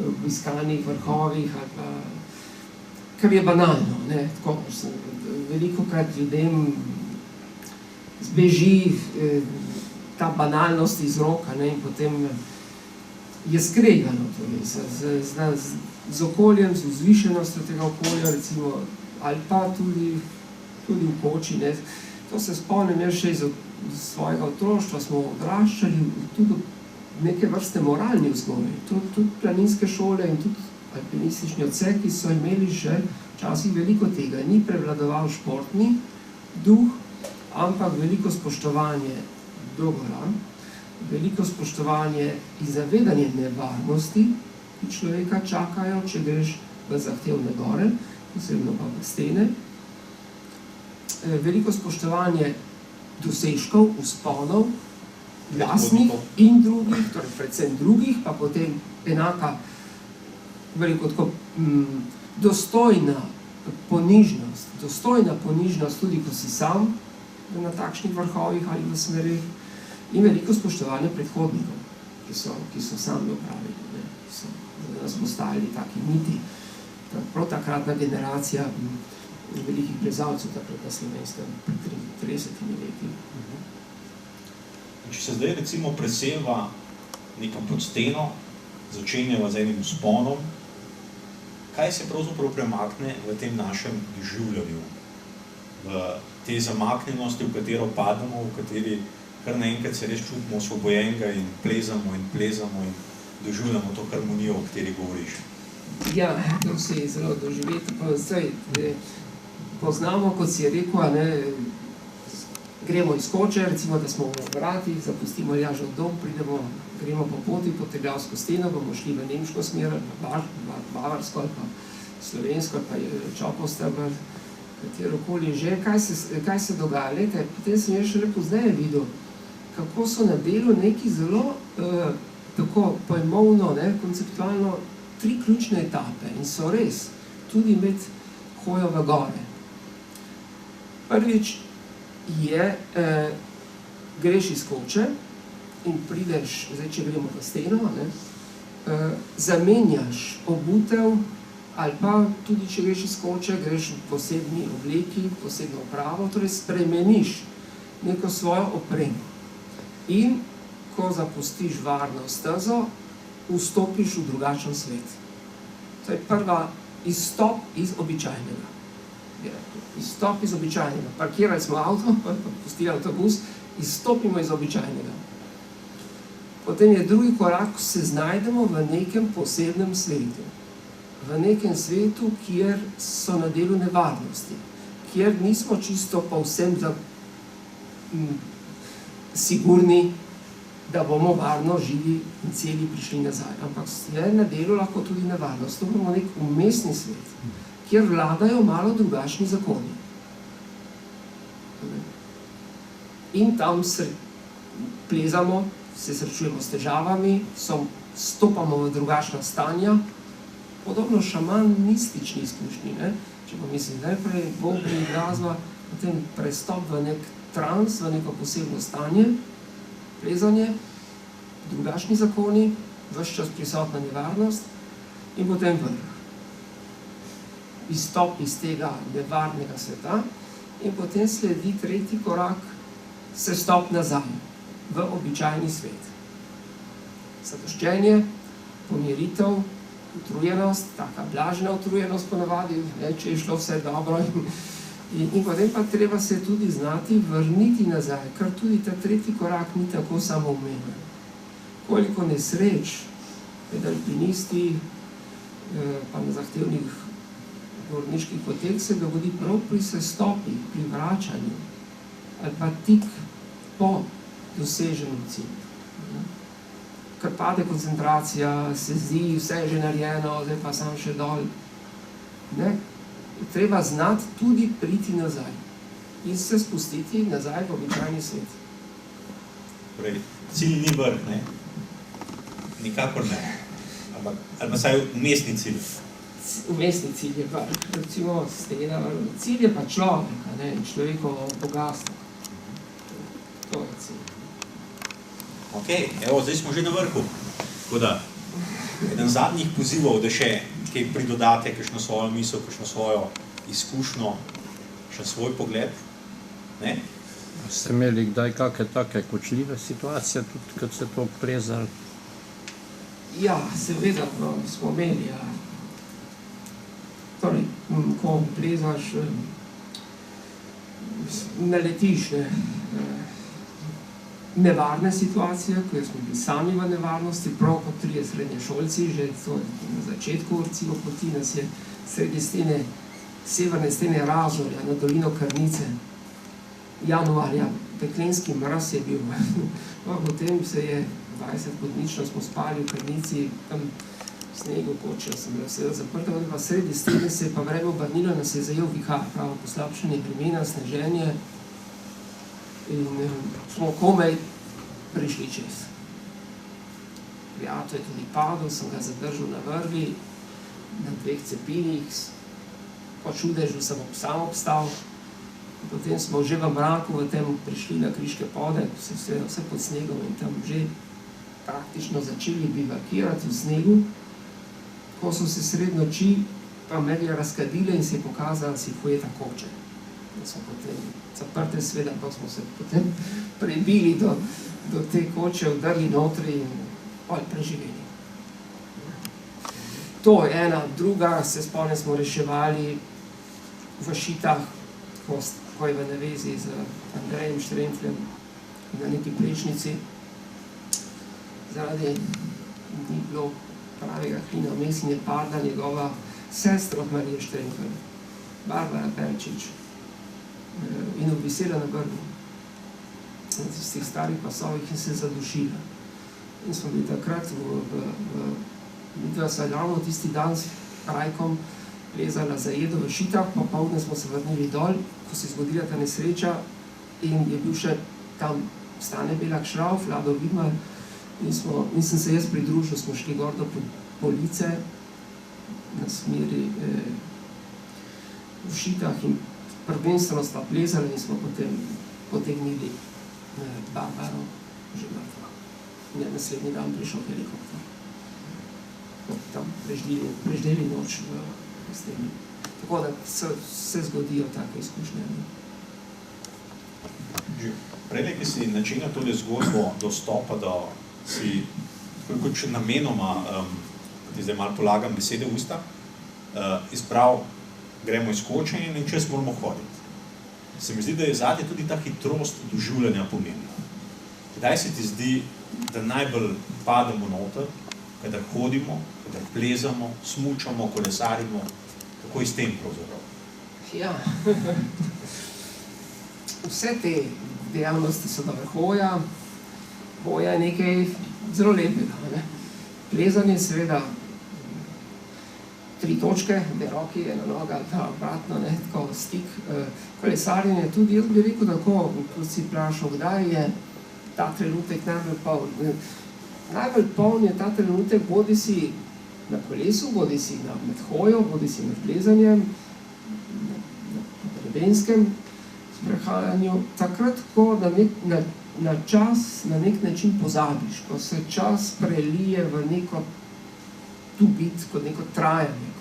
obiskanih vrhovih ali pa kar je banalno, tako velikokrat ljudem zbeži ta banalnost iz roka, in potem je skregano z okoljem, z vzvišenostjo tega okolja, recimo, ali pa tudi v koči. To se spomnim, jaz še iz svojega otroštva smo odraščali tudi neke vrste moralni vzgoji. Tudi planinske šole in tudi alpinistični odseki so imeli že včasih veliko tega. Ni prevladoval športni duh, ampak veliko spoštovanje do gora, veliko spoštovanje in zavedanje nevarnosti, ki človeka čakajo, če greš v zahtevne gore, posebno pa v stene. Veliko spoštovanje dosežkov, vzponov, jasnih in drugih, torej predvsem drugih, pa potem enaka, veliko tako dostojna ponižnost, dostojna ponižnost, tudi ko si sam na takšnih vrhovih ali v smerih, in veliko spoštovanja predhodnikov, ki so sami opravili, ne, ki so nas postavili taki miti. Prav takratna generacija velikih plezalcev takrat na Slovenskem pred 30 leti. Če se zdaj recimo preseva nekam pod steno, začenjava z enim vzponom, kaj se pravzaprav premakne v tem našem doživljanju? V tej zamaknjenosti, v katero padamo, v kateri kar naenkrat se res čutimo osvobojenega in plezamo in doživljamo to harmonijo, o kateri govoriš. Ja, to se je zelo doživeti. Poznamo, kot si je rekel, ne, gremo iz koče, recimo, da smo v vratih, zapustimo Aljažev dom, gremo po poti pod Triglavsko steno, bomo šli v nemško smer, bavarsko ali pa slovensko, ali pa Čopovsteber, katerokoli že. Kaj se dogaja? Lete, potem sem jaz šele pozneje videl, kako so na delu neki zelo tako pojmovno, ne, konceptualno 3 ključne etape in so res tudi med hojo v gore. Prvič je, greš iz koče in prideš, zdaj če gremo v steno, ne, zamenjaš obutev ali pa tudi če greš iz koče, greš v posebni obleki, posebno opravo, torej spremeniš neko svojo opremo. In ko zapustiš varno stezo, vstopiš v drugačen svet. To je prva izstop iz običajnega. Izstop iz običajnega. Parkirali smo avto, pustili avtobus, izstopimo iz običajnega. Potem je drugi korak, ko se znajdemo v nekem posebnem svetu. V nekem svetu, kjer so na delu nevarnosti, kjer nismo čisto povsem sigurni, da bomo varno živi in celi prišli nazaj. Ampak je na delu lahko tudi nevarnost. To bomo nek umestni svet, kjer vladajo malo drugačni zakoni. In tam plezamo, se srečujemo s težavami, stopamo v drugačna stanja, podobno šamanistični izkušnji, ne? Če pa mislim najprej Bog in glasba, potem prestop v nek trans, v neko posebno stanje, plezanje, drugačni zakoni, ves čas prisotna nevarnost in potem vrh. Izstop iz tega nevarnega sveta in potem sledi tretji korak, sestop nazaj v običajni svet. Zadoščenje, pomiritev, utrujenost, taka blažena utrujenost ponavadi, če je šlo vse dobro in potem pa treba se tudi znati vrniti nazaj, ker tudi ta tretji korak ni tako samoumeven. Koliko nesreč med alpinisti pa na zahtevnih gorniških poteh se dogodi prav pri sestopih, pri vračanju ali pa tik po doseženem cilju. Ker pade koncentracija, se zdi, vse je že narejeno, zdaj pa sam še dol. Ne? Treba znati tudi priti nazaj in se spustiti nazaj v običajni svet. Torej, cilj ni vrh, ne? Nikakor ne. Ali pa saj umestni cilj. Umestni cilj je vrh, recimo stena, cilj je pa človek, ne? Človekovo bogatstvo. To je cilj. Ok, evo, zdaj smo že na vrhu. Tako da, eden zadnjih pozivov, da še kaj pridodate, kakšno svojo misel, kakšno svojo izkušnjo, še svoj pogled. Ne? Ste imeli kdaj kakšne take kočljive situacije, tudi kad ste to plezali? Ja, seveda smo imeli, ja. Torej, ko plezaš, naletiš nevarne situacije, ko smo bili sami v nevarnosti, prav kot 3 srednješolci, že na začetku recimo poti nas je sredi stene, severne stene Razorja, na dolino Krnice, januarja, peklenski mraz je bil. Potem se je 20-podnično smo spali v Krnici, tam v snegu, koča sem bila seveda zaprta, pa sredi stene se je pa vreme obrnilo, nas je zajel vihar, pravo poslabšanje vremena, sneženje, in smo komaj prišli čez. Prijatelj je tudi padel, sem ga zadržal na vrvi, na 2 cepinih, po čudežu sem sam obstal. Potem smo že v mraku v tem prišli na Kriške pode, vse pod snegom in tam že praktično začeli bivakirati v snegu. Ko so se sred noči pa megle razkadile in se je pokazalo, da si pojeta koče. Da so potem zaprte sveda, pa smo se potem prebili do te koče, vdrli notri in preživeli. To je ena. Druga, se spomnim, smo reševali v Šitah, ko je v navezi z Andrejem Štremfljem na neki prečnici. Zaradi ni bilo pravega klina vmes in je padla njegova sestra od Marije Štremflj, Barbara Perčič, in obvisela na grbu na tistih starih pasovih in se zadušila. In smo bili takrat midva sva ravno tisti dan s Rajkom plezala za jedo v Šitah, popoldne smo se vrnili dol, ko se je zgodila ta nesreča in je bil še tam Stane Belak Šrauf, Lado Vidmar in sem se jaz pridružil, smo šli gor do Police na smeri v Šitah in prvenstveno sta plezala in smo potem potegnili Barbaro že mrtva. In je naslednji dan prišel helikopter. Tam preždeli noč v steni. Tako da se zgodijo take izkušnje. Prej, ki si načina tole zgodbo dostopa, da si kot še namenoma, ti zdaj malo polagam besede v usta, izprav, gremo iz koče in čez moramo hoditi. Se mi zdi, da je zadnje tudi ta hitrost doživljanja pomembna. Kdaj se ti zdi, da najbolj pademo noter, kadar hodimo, kadar plezamo, smučamo, kolesarimo, kako je s tem pravzaprav? Ja, vse te dejavnosti so dobre. Hoja je nekaj zelo lepega. Plezanje seveda 3 točke, 2 roki, 1 noga, 2 obratno, tako stik. Kolesarjenje tudi, jaz bi rekel tako, kot si vprašal, kdaj je ta trenutek najbolj poln. Najbolj poln je ta trenutek, bodi si na kolesu, bodi si med hojo, bodi si med plezanjem, na grebenskem sprehajanju. Takrat, ko na čas na nek način pozabiš, ko se čas prelije v neko tu biti, kot neko trajanje,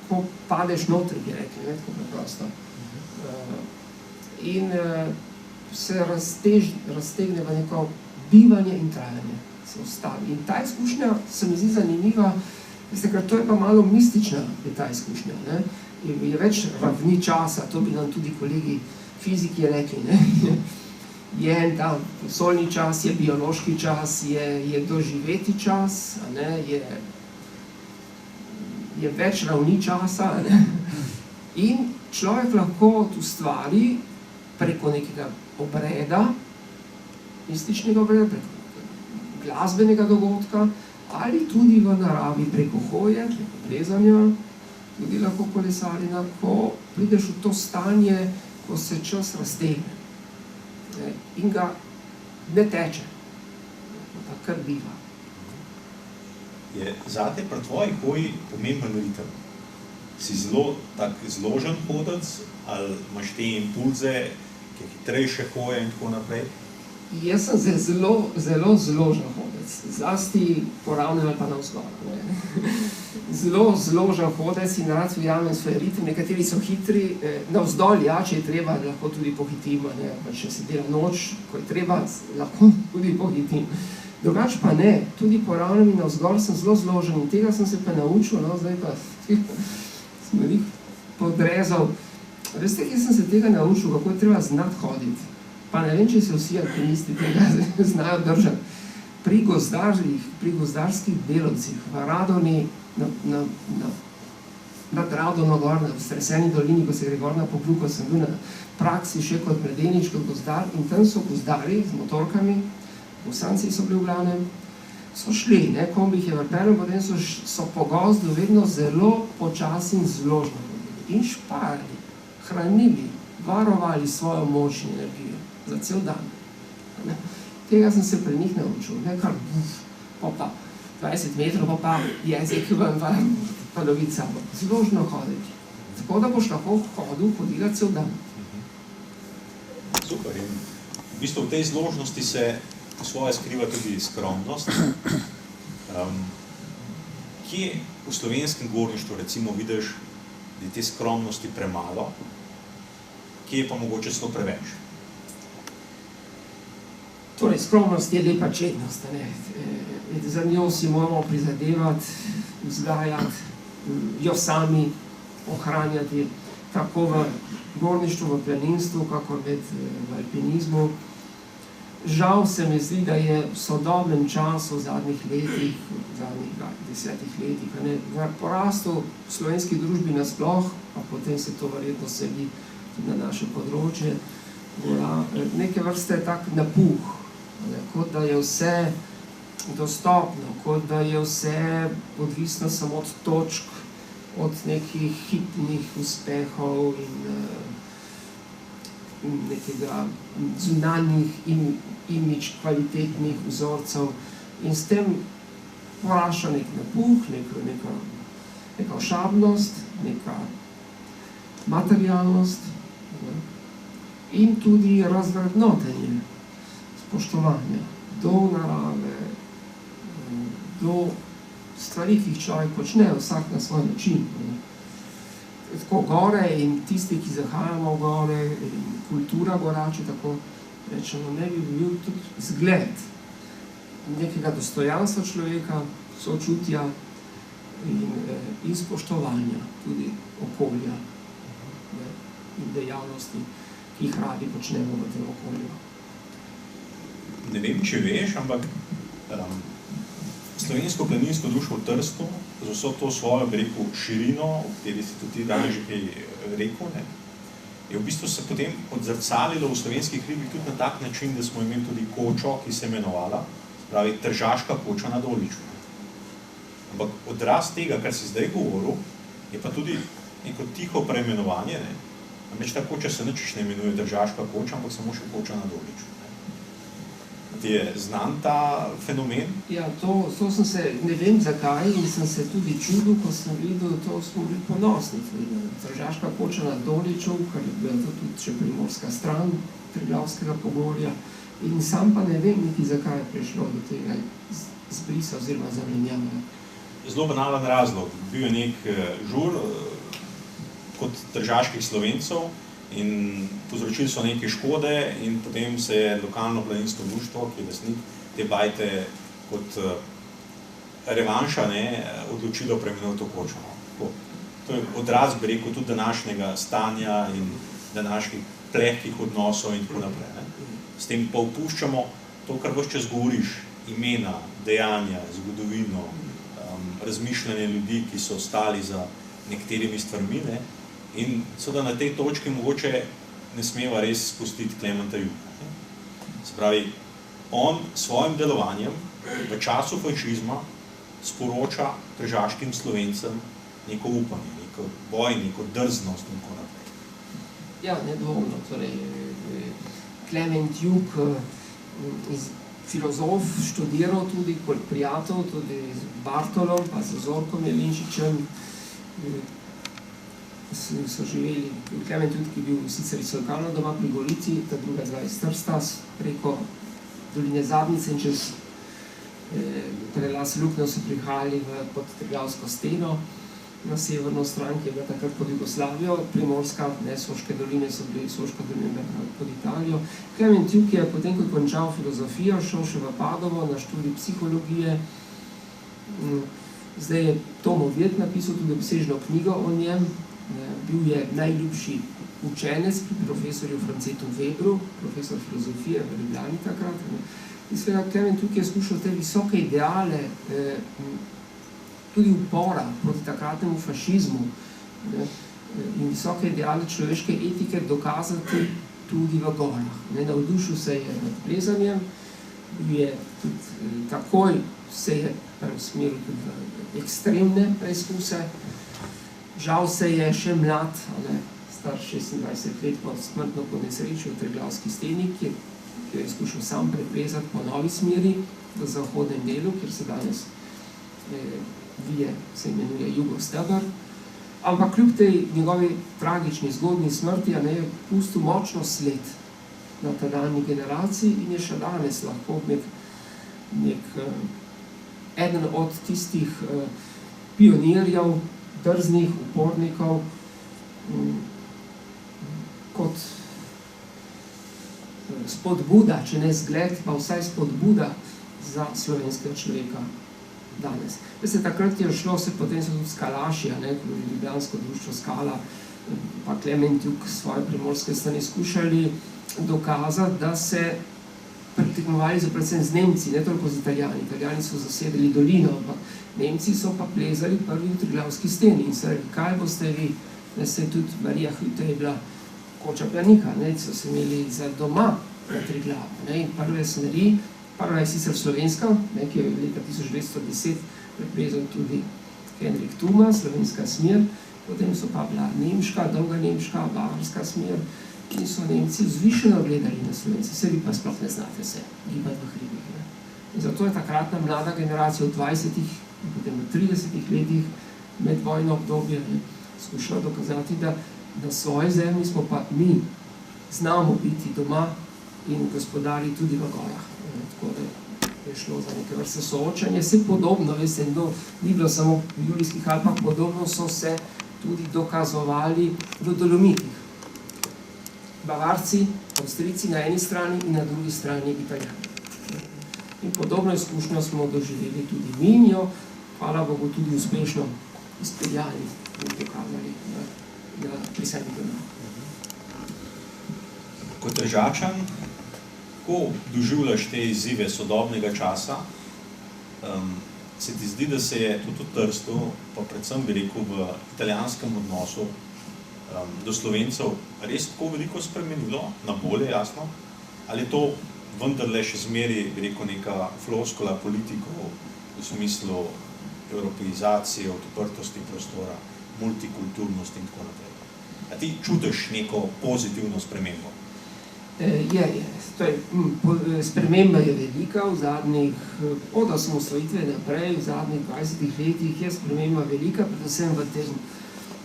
ko padeš notri, bi rekli, tako preprosto. In se raztegne v neko bivanje in trajanje, se ustavi. In ta izkušnja se mi zdi zanimiva, ker to je pa malo mistična, je ta izkušnja. Je več ravni časa, to bi nam tudi kolegi fiziki rekli. Je en ta solni čas, je biološki čas, je doživeti čas, je več ravni časa in človek lahko ustvari preko nekega obreda, mističnega obreda, preko glasbenega dogodka ali tudi v naravi preko hoje, preko plezanja, tudi lahko kolesarjenja, ko prideš v to stanje, ko se čas raztegne in ga ne teče, pa kar biva. Je zate pri tvoji hoji pomemben ritem? Si zelo tak zložen hodec ali imaš te impulze, ki je hitrejše hoje in tako naprej? Jaz sem zelo zložen hodec, zlasti po ravnem ali pa navzgor. Zelo zložen hodec in rad ujamem svoj ritem, nekateri so hitri, navzdol, ja, če je treba, lahko tudi pohitim, če se dela noč, ko je treba, lahko tudi pohitim. Drugač pa ne, tudi po ravnem in navzgor sem zelo zložen in tega sem se pa naučil, zdaj pa sem veliko podrezal. Veste, kje sem se tega naučil, kako je treba znati hoditi? Pa ne vem, če se vsi alpinisti tega znajo držati. Pri gozdarskih delavcih v Radoni, nad Radono gor, v Streseni dolini, ko se gre gor na Pokljuko, sem bil na praksi še kot mladenič, kot gozdar in tam so gozdari z motorkami, Bosanci so bili v glavnem, so šli, kombi jih je vrpeljal, potem so po gozdu vedno zelo počasi in zložno in šparili, hranili, varovali svojo moč in energijo za cel dan. Tega sem se pri njih naučil, kar pa 20 metrov, pa jezik ven, pa loviti sabo. Zložno hoditi. Tako da boš lahko hodila cel dan. Super. In v bistvu v tej zložnosti se svoje skriva tudi skromnost. Kje v slovenskem gorništvu recimo vidiš, da je te skromnosti premalo, kje je pa mogoče celo preveč? Torej, skromnost je lepa čednost, ne? Za njo si moramo prizadevati, vzgajati, jo sami ohranjati, tako v gorništvu, v planinstvu, kakor v alpinizmu. Žal se mi zdi, da je v sodobnem času, v zadnjih letih, v zadnjih 10 letih, v porastu v slovenski družbi nasploh, pa potem se to verjetno seli tudi na naše področje, neke vrste tak napuh, kot da je vse dostopno, kot da je vse odvisno samo od točk, od nekih hitnih uspehov in nekega zunanjih imidž kvalitetnih vzorcev. In s tem poraša nek napuh, neka ošabnost, neka materialnost in tudi razvrednotenje spoštovanja do narave, do stvari, ki jih človek počne, vsak na svoj način. Tako gore in tisti, ki zahajamo v gore, in kultura gorače, tako rečemo, ne bi bil tudi zgled nekega dostojanstva človeka, sočutja in spoštovanja tudi okolja in dejavnosti, ki jih radi počnemo v tem okolju. Ne vem, če veš, ampak Slovensko planinsko društvo v Trstu, z vso to svojo, bi rekel, širino, o kateri si tudi danes že kaj rekel, ne, je v bistvu se potem odzrcalilo v slovenskih hribih tudi na tak način, da smo imeli tudi kočo, ki se imenovala, pravi Tržaška koča na Doliču. Ampak odraz tega, kar si zdaj govoril, je pa tudi neko tiho preimenovanje, ne. Namreč ta koča se nič ne imenuje Tržaška koča, ampak samo še koča na Doliču. Ti je znan ta fenomen? Ja, to sem se, ne vem zakaj, in sem se tudi čudil, ko sem videl, to smo bili ponosni. Tržaška koča na Doliču, kar je bila tudi še primorska stran Triglavskega pogorja, in sam pa ne vem niti zakaj je prišlo do tega zbrisa oziroma zamenjave. Zelo banalen razlog. Bil je nek žur kot tržaških Slovencev in povzročili so neke škode in potem se je lokalno planinsko društvo, ki je lastnik te bajte kot revanša, odločilo preimenovati to kočo. To je odraz, bi rekel, tudi današnjega stanja in današnjih plehkih odnosov in tako naprej. S tem pa opuščamo to, kar ves čas govoriš, imena, dejanja, zgodovino, razmišljanje ljudi, ki so stali za nekaterimi stvarmi, in seveda na tej točki mogoče ne smeva res spustiti Klementa Juka. Se pravi, on s svojim delovanjem v času fašizma sporoča tržaškim Slovencem neko upanje, neko boj, neko drznost in tako naprej. Ja, nedvomno. Torej, Klement Juk, filozof, študiral tudi kot prijatelj, tudi z Bartolom, pa z Zorkom Jelinčičem, so živeli, Klement Juk, ki je bil sicer iz Solkana doma pri Golici, ta druga dva iz Trsta, preko doline Zadnice in čez prelaz Luknjo so prihajali pod Triglavsko steno, na severno stran, ki je bila takrat pod Jugoslavijo, Primorska, Soške doline so bili, Soška dolina pod Italijo. Klement Juk je potem, ko je končal filozofijo, šel še v Padovo na študij psihologije. Zdaj je Tomo Virt napisal tudi obsežno knjigo o njem. Bil je najljubši učenec pri profesorju Francetu Webru, profesor filozofije v Ljubljani takrat. In seveda Klement Juk je skušal te visoke ideale, tudi upora proti takratnemu fašizmu in visoke ideale človeške etike dokazati tudi v gorah. Navdušil se je nad plezanjem, takoj se je preusmeril tudi v ekstremne preizkuse. Žal se je še mlad, star 26 let po smrtno ponesreči v Triglavski steni, ki je skušal sam preplezati po novi smeri v zahodnem delu, kjer se danes vije, se imenuje Jugostebr. Ampak kljub tej njegovi tragični zgodnji smrti, je pustil močno sled na tedanji generaciji in je še danes lahko eden od tistih pionirjev, drznih upornikov, kot spodbuda, če ne zgled, pa vsaj spodbuda za slovenskega človeka danes. Veste, takrat je šlo, potem so tudi Skalaši, ljubljansko društvo Skala, pa Klement Juk svoje primorske strani skušali dokazati, da se pretekmovali predvsem z Nemci, ne toliko z Italijani. Italijani so zasedali dolino, ampak Nemci so pa plezali prvi v Triglavski steni in se rekli, kaj boste vi, da se tudi Marija Hütte je bila koča planika, so se imeli za doma na Triglavu. In prve smeri, prva je sicer slovenska, ki je leta 1210 preplezal tudi Henrik Thuma, slovenska smer, potem so pa bila nemška, dolga nemška, bavarska smer, in so Nemci vzvišeno gledali na Slovence, se vi pa sploh ne znate se gibati v hribih. In zato je takratna mlada generacija v 20. in potem v 30. letih medvojno obdobje skušala dokazati, da na svoji zemlji smo pa mi znamo biti doma in gospodari tudi v gorah. Tako da je šlo za neke vrste soočanje. Vse podobno, veste, ni bilo samo v Julijskih Alpah, podobno so se tudi dokazovali v Dolomitih. Bavarci, Avstrijci na eni strani in na drugi strani Italijani. In podobno izkušnjo smo doživeli tudi mi in jo, hvala Bogu, tudi uspešno izpeljali in pokazali pri sebi doma. Kot Tržačan, kako doživljaš te izzive sodobnega časa? Se ti zdi, da se je tudi v Trstu, pa predvsem bi rekel v italijanskem odnosu do Slovencev res tako veliko spremenilo, na bolje, jasno? Ali je to vendarle še zmeri, bi rekel, neka floskula politikov v smislu evropeizacije, odprtosti prostora, multikulturnosti in tako naprej? A ti čutiš neko pozitivno spremembo? Sprememba je velika v zadnjih, od osamosvojitve naprej, v zadnjih 20 letih je sprememba velika, predvsem v tem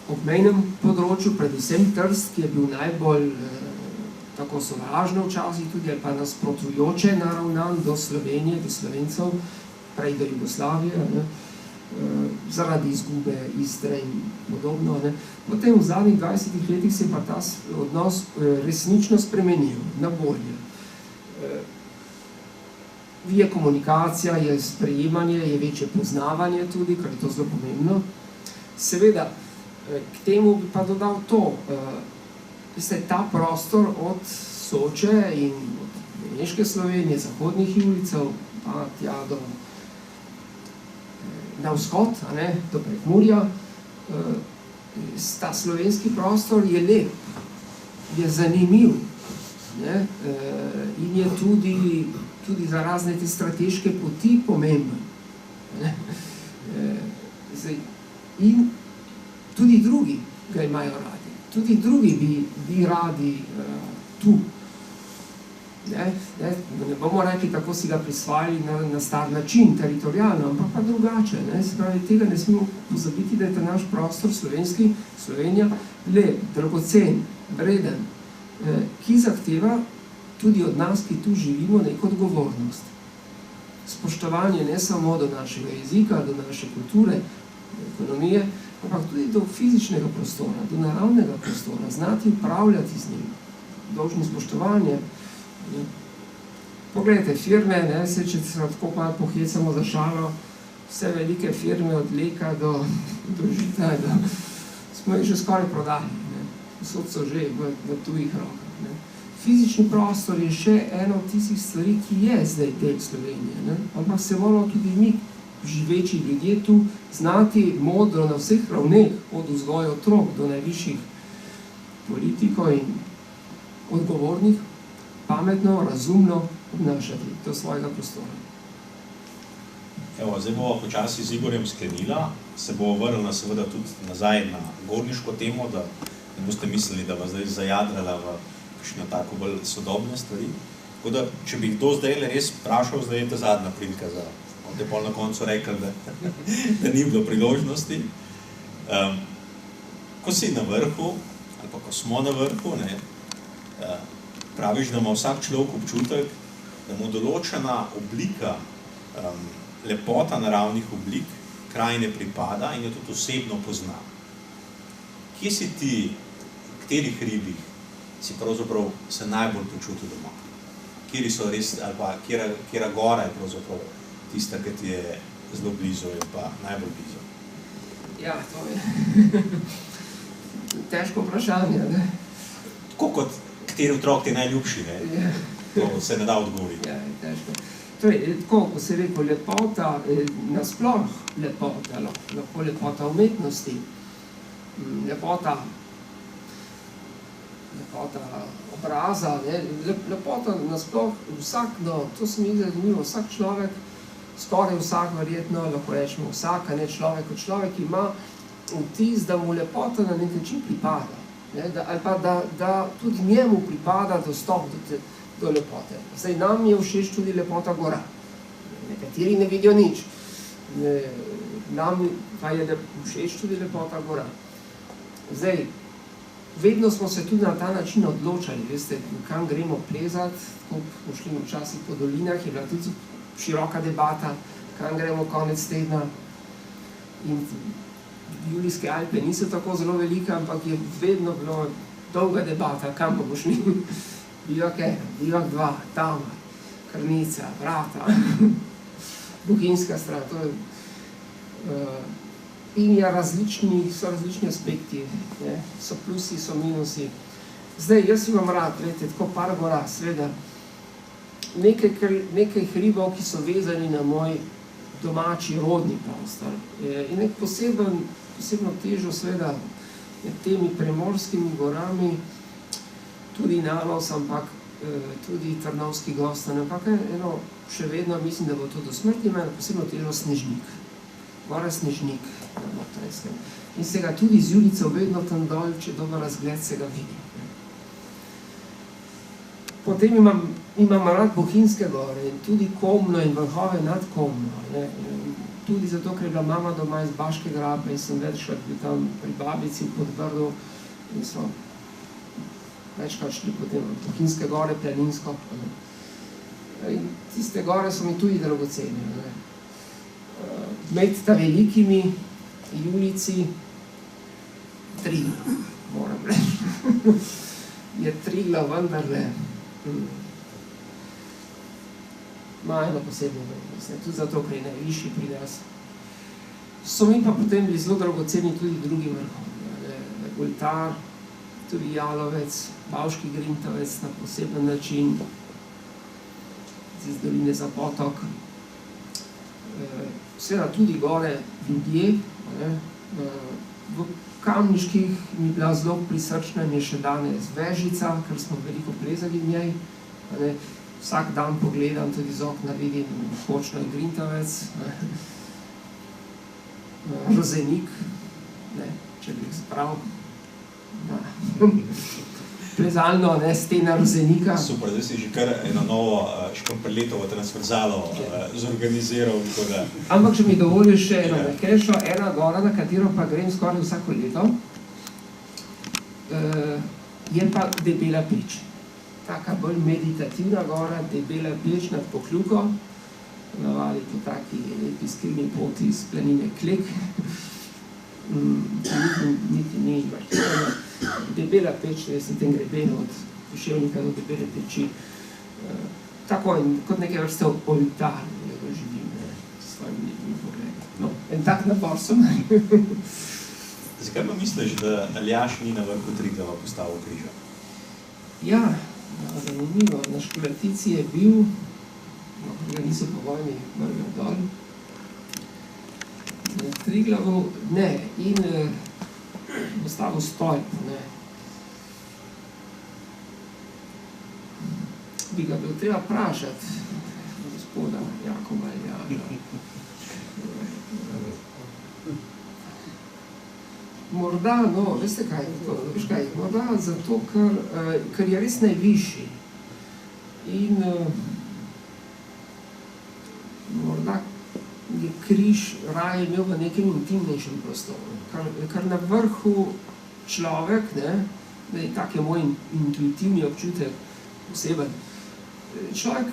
obmejnem področju, predvsem Trst, ki je bil najbolj tako sovražno včasih tudi, ali pa nasprotujoče naravnan do Slovenije, do Slovencev, prej do Jugoslavije, zaradi izgube Istre in podobno. Potem v zadnjih 20 letih se je pa ta odnos resnično spremenil, na bolje. Je komunikacija, je sprejemanje, je večje poznavanje tudi, kar je to zelo pomembno. Seveda, k temu bi pa dodal to, ta prostor od Soče in od Beneške Slovenije, zahodnih Julijcev, pa tja na vzhod, do Prekmurja, ta slovenski prostor je lep, je zanimiv in je tudi za razne te strateške poti pomemben. In tudi drugi ga imajo radi, tudi drugi bi radi tu. Ne bomo rekli, tako si ga prisvajali na star način, teritorijalno, ampak pa drugače. Se pravi, tega ne smemo pozabiti, da je ta naš prostor slovenski, Slovenija, lep, dragocen, vreden, ki zahteva tudi od nas, ki tu živimo, neko odgovornost. Spoštovanje ne samo do našega jezika, do naše kulture, ekonomije, ampak tudi do fizičnega prostora, do naravnega prostora, znati upravljati z njim, dolžni spoštovanje. Pogledajte, firme, če se tako malo pohecamo za šalo, vse velike firme od Leka do Žita, smo jih že skoraj prodali. Vsod so že v tujih rokah. Fizični prostor je še eno od tistih stvari, ki je zdaj del Slovenije. Ampak se moramo tudi mi, živeči ljudje tu, znati modro na vseh ravneh, od vzgoja otrok do najvišjih politikov in odgovornih, pametno, razumno obnašati do svojega prostora. Zdaj bomo počasi z Igorjem sklenila, se bomo vrnila seveda tudi nazaj na gorniško temo, da ne boste mislili, da vas zdaj zajadrala v kakšno tako bolj sodobne stvari. Tako da, če bi kdo zdaj res vprašal, zdaj je ta zadnja prilika za, boste pol na koncu rekli, da ni bilo priložnosti. ko si na vrhu, ali pa ko smo na vrhu, ne, praviš, da ima vsak človek občutek, da mu določena oblika, lepota naravnih oblik, kraj ne pripada in jo tudi osebno pozna. Kje si ti, v katerih hribih si pravzaprav se najbolj počutil doma? Kjeri so res, ali pa kjera gora je pravzaprav tista, ki ti je zelo blizu in pa najbolj blizu? Ja, to je težko vprašanje, ne? Tako kot kateri otrok ti je najljubši, ne? Ja. To se ne da odgovoriti. Ja, je težko. Torej, tako, ko se rekel, lepota, nasploh lepota, lahko lepota umetnosti, lepota obraza, ne? Lepota nasploh vsak, no, to se mi zdi zanimivo, vsak človek, skoraj vsak verjetno, lahko rečemo vsak, ne človek ima vtis, da mu lepota na nek način pripada, ne? Ali pa da tudi njemu pripada dostop do lepote. Zdaj, nam je všeč tudi lepota gora. Nekateri ne vidijo nič. Nam pa je všeč tudi lepota gora. Zdaj, vedno smo se tudi na ta način odločali, veste, kam gremo plezati, ko smo šli včasih po dolinah, je bila tudi široka debata, kam gremo konec tedna. In Julijske Alpe niso tako zelo velike, ampak je vedno bilo dolga debata, kam bomo šli. Bivak 1, Bivak 2, Tamar, Krnica, Vrata, Bohinjska stran, to je, in je so različni aspekti, ne? So plusi, so minusi. Zdaj, jaz imam rad, gledajte, tako par gora, seveda, nekaj hribov, ki so vezani na moj domači rodni prostor. In nek posebno težo, seveda, med temi primorskimi gorami, tudi Nalos, ampak tudi Trnovski Gostan, ampak še vedno mislim, da bo to do smrti, ima posebno težo Snežnik. Gora Snežnik na Notranjskem. In se ga tudi z Julico vedno tam dol, če dober razgled, se ga vidi. Potem imam rad Bohinjske gore in tudi Komno in vrhove nad Komno. Tudi zato, ker je bila mama doma iz Baške grape in sem večkrat bil tam pri babici v Podbrdu in smo večkrat šli potem v Bohinjske gore, Planinsko. In tiste gore so mi tudi dragoceni. Med ta velikimi Julici Triglav, moram reči. Je Triglav vendarle ima eno posebno vrednost, tudi zato, ker je najvišji pri nas. So mi pa potem bili zelo dragoceni tudi drugi vrhovi. Goltar, tudi Jalovec, Bavški Grintovec na poseben način, iz doline za potok. Seveda tudi gore ljudje, v Kamniških mi je bila zelo prisrčna in je še danes Vežica, ker smo veliko plezali v njej. Vsak dan pogledam, tudi z okna vidim Hočno in Grintovec. Rozenik, če bi jih zbral. Plezalno, stena Rozenika. Super, zdaj si že kar eno novo škamperletovo transverzalo zorganiziral. Ampak, če mi dovoliš še eno mehkejšo, ena gora, na katero pa grem skoraj vsako leto, je pa Debela Peč. Taka bolj meditativna gora, Debela Peč nad Pokljuko, navali po taki lepi skrivni poti iz planine Klek. Niti ni vrtirano. Debela Peč, jaz sem tem grebenu od Poševnika do Debele Peči. Tako, kot neke vrste oltar, da živim s svojim lepim pogledom. No, en tak nabor sem. Zakaj pa misliš, da Aljaž ni na vrhu Triglava postavil križa? Ja, zanimivo. Na Školatici je bil, ga niso po vojni vrgel dol. Na Triglavu ne, in postavil stolp, ne. Bi ga bilo treba vprašati, gospoda Jakoba Aljaža. Morda, no, veste kaj, morda zato, ker je res najvišji. In morda je križ raje imel v nekem intimnejšem prostoru. Ker na vrhu človek, tak je moj intuitivni občutek poseben, človek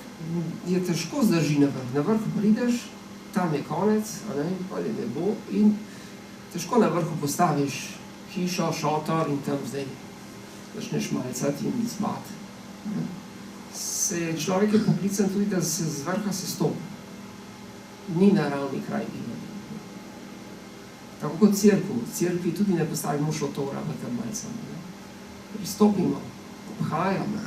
je težko zdrži na vrh. Na vrh prideš, tam je konec, pa je nebo in težko na vrhu postaviš hišo, šotor in tam zdaj začneš malcati in spati. Človek je poklican tudi, da se z vrha sestopi. Ni naravni kraj bivanja. Tako kot cerkev. V cerkvi tudi ne postavimo šotora v tem malcem. Pristopimo, obhajamo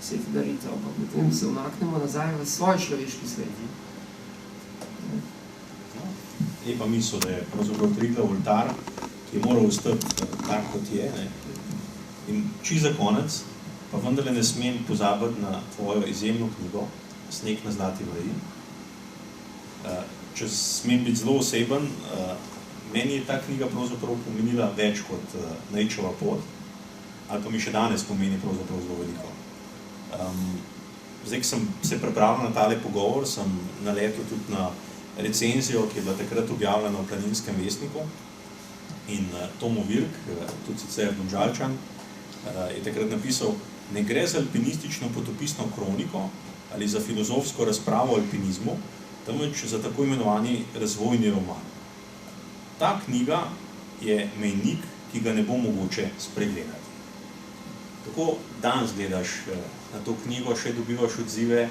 sveto daritev, pa potem se umaknemo nazaj v svoj človeški svet. Lepa misel, da je pravzaprav Triglav oltar, ki je moral ostati tak, kot je. In čisto za konec, pa vendarle ne smem pozabiti na tvojo izjemno knjigo Sneg na zlati veji. Če smem biti zelo oseben, meni je ta knjiga pravzaprav pomenila več kot Nejčeva pot, ali pa mi še danes pomeni pravzaprav zelo veliko. Zdaj, ko sem se pripravil na tale pogovor, sem naletel tudi na recenzijo, ki je bila takrat objavljena v Planinskem vestniku, in Tomo Virk, tudi sicer Domžalčan, je takrat napisal: ne gre za alpinistično potopisno kroniko ali za filozofsko razpravo o alpinizmu, temveč za tako imenovani razvojni roman. Ta knjiga je mejnik, ki ga ne bo mogoče spregledati. Tako danes gledaš na to knjigo, še dobivaš odzive,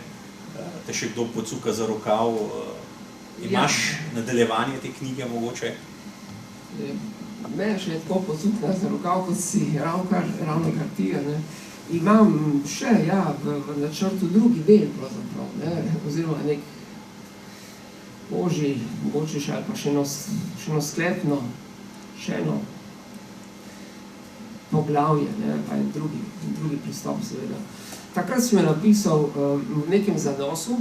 te še kdo pocuka za rokav, imaš nadaljevanje te knjige mogoče? Me še je tako pocuka za rokav, kot si ravnokar ti. Imam še, v načrtu drugi del pravzaprav, oziroma nek ožji, mogoče še ali pa še eno sklepno, še eno poglavje, pa je drugi pristop seveda. Takrat sem je napisal v nekem zanosu.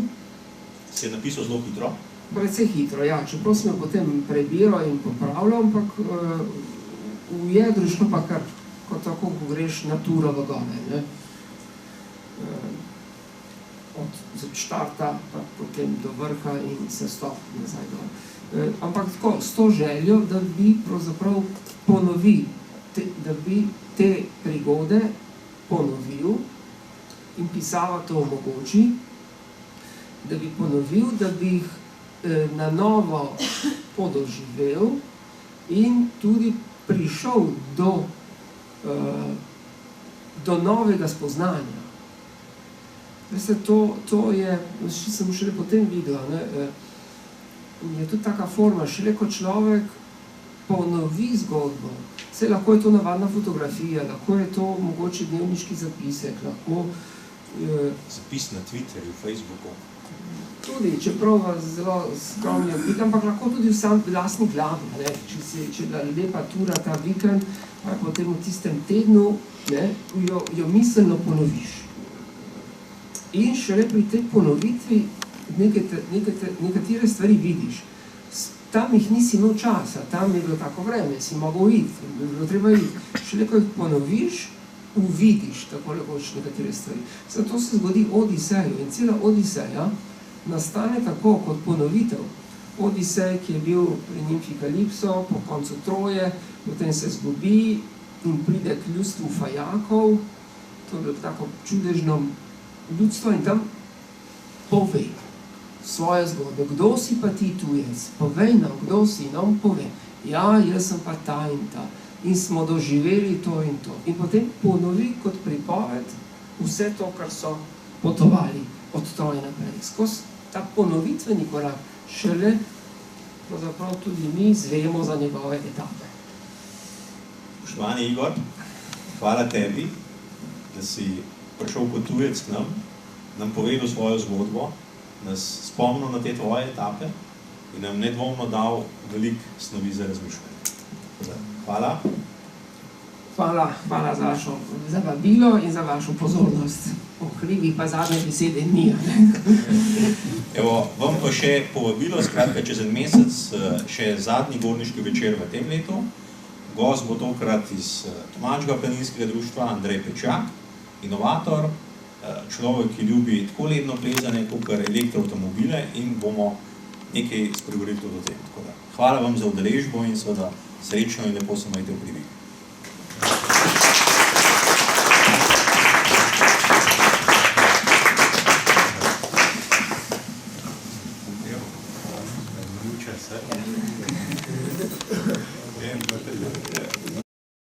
Si je napisal zelo hitro? Precej hitro, ja. Čeprav sem jo potem prebiral in popravljal, ampak v jedru šlo pa kar, kot tako, ko greš naturo v gore. Od štarta, pa potem do vrha in se stop nazaj dol. Ampak tako, s to željo, da bi pravzaprav ponovil, da bi te prigode ponovil in pisava to omogoči, da bi ponovil, da bi jih na novo podoživel in tudi prišel do novega spoznanja. Veste, to je, sem šele potem videl, je tudi taka forma, šele ko človek ponovi zgodbo. Saj lahko je to navadna fotografija, lahko je to mogoče dnevniški zapisek, lahko zapis na Twitterju, Facebooku. Tudi, čeprav vas zelo skromni odbit, ampak lahko tudi v sam lastni glavi, če je bila lepa tura ta vikend, pa potem v tistem tednu jo miselno ponoviš. In šele pri tej ponovitvi nekatere stvari vidiš. Tam jih nisi imel časa, tam je bilo tako vreme, si mogel iti, bilo treba iti. Šele ko jih ponoviš, uvidiš tako lekoč nekatere stvari. Zato se zgodi Odiseju in cela Odiseja nastane tako kot ponovitev. Odisej, ki je bil pri nimfi Kalipso, po koncu Troje, potem se zgubi in pride k ljudstvu Fajakov, to je bilo tako čudežno ljudstvo in tam pove svoje zgodbe. Kdo si pa ti tujec? Povej nam, kdo si nam pove. Ja, jaz sem pa ta in ta. In smo doživeli to in to. In potem ponovi kot pripoved vse to, kar so potovali od Troje naprej. Skozi ta ponovitveni korak šele pravzaprav tudi mi zvemo za njegove etape. Spoštovani Igor, hvala tebi, da si prišel kot tujec k nam povedal svojo zgodbo, nas spomnil na te tvoje etape in nam nedvomno dal veliko snovi za razmišljanje. Hvala. Hvala za vašo vabilo in za vašo pozornost. Okrivih pa zadnje besede ni. Evo, vam pa še povabilo, skratka, čez en mesec še zadnji gorniški večer v tem letu. Gost bo tokrat iz Tomačkega planinskega društva Andrej Pečak, inovator, človek, ki ljubi tako ledno plezanje, kakor elektroavtomobile in bomo nekaj spregovorili tudi o tem. Hvala vam za udeležbo in seveda srečno in lepo se imejte v Krivih. Vem,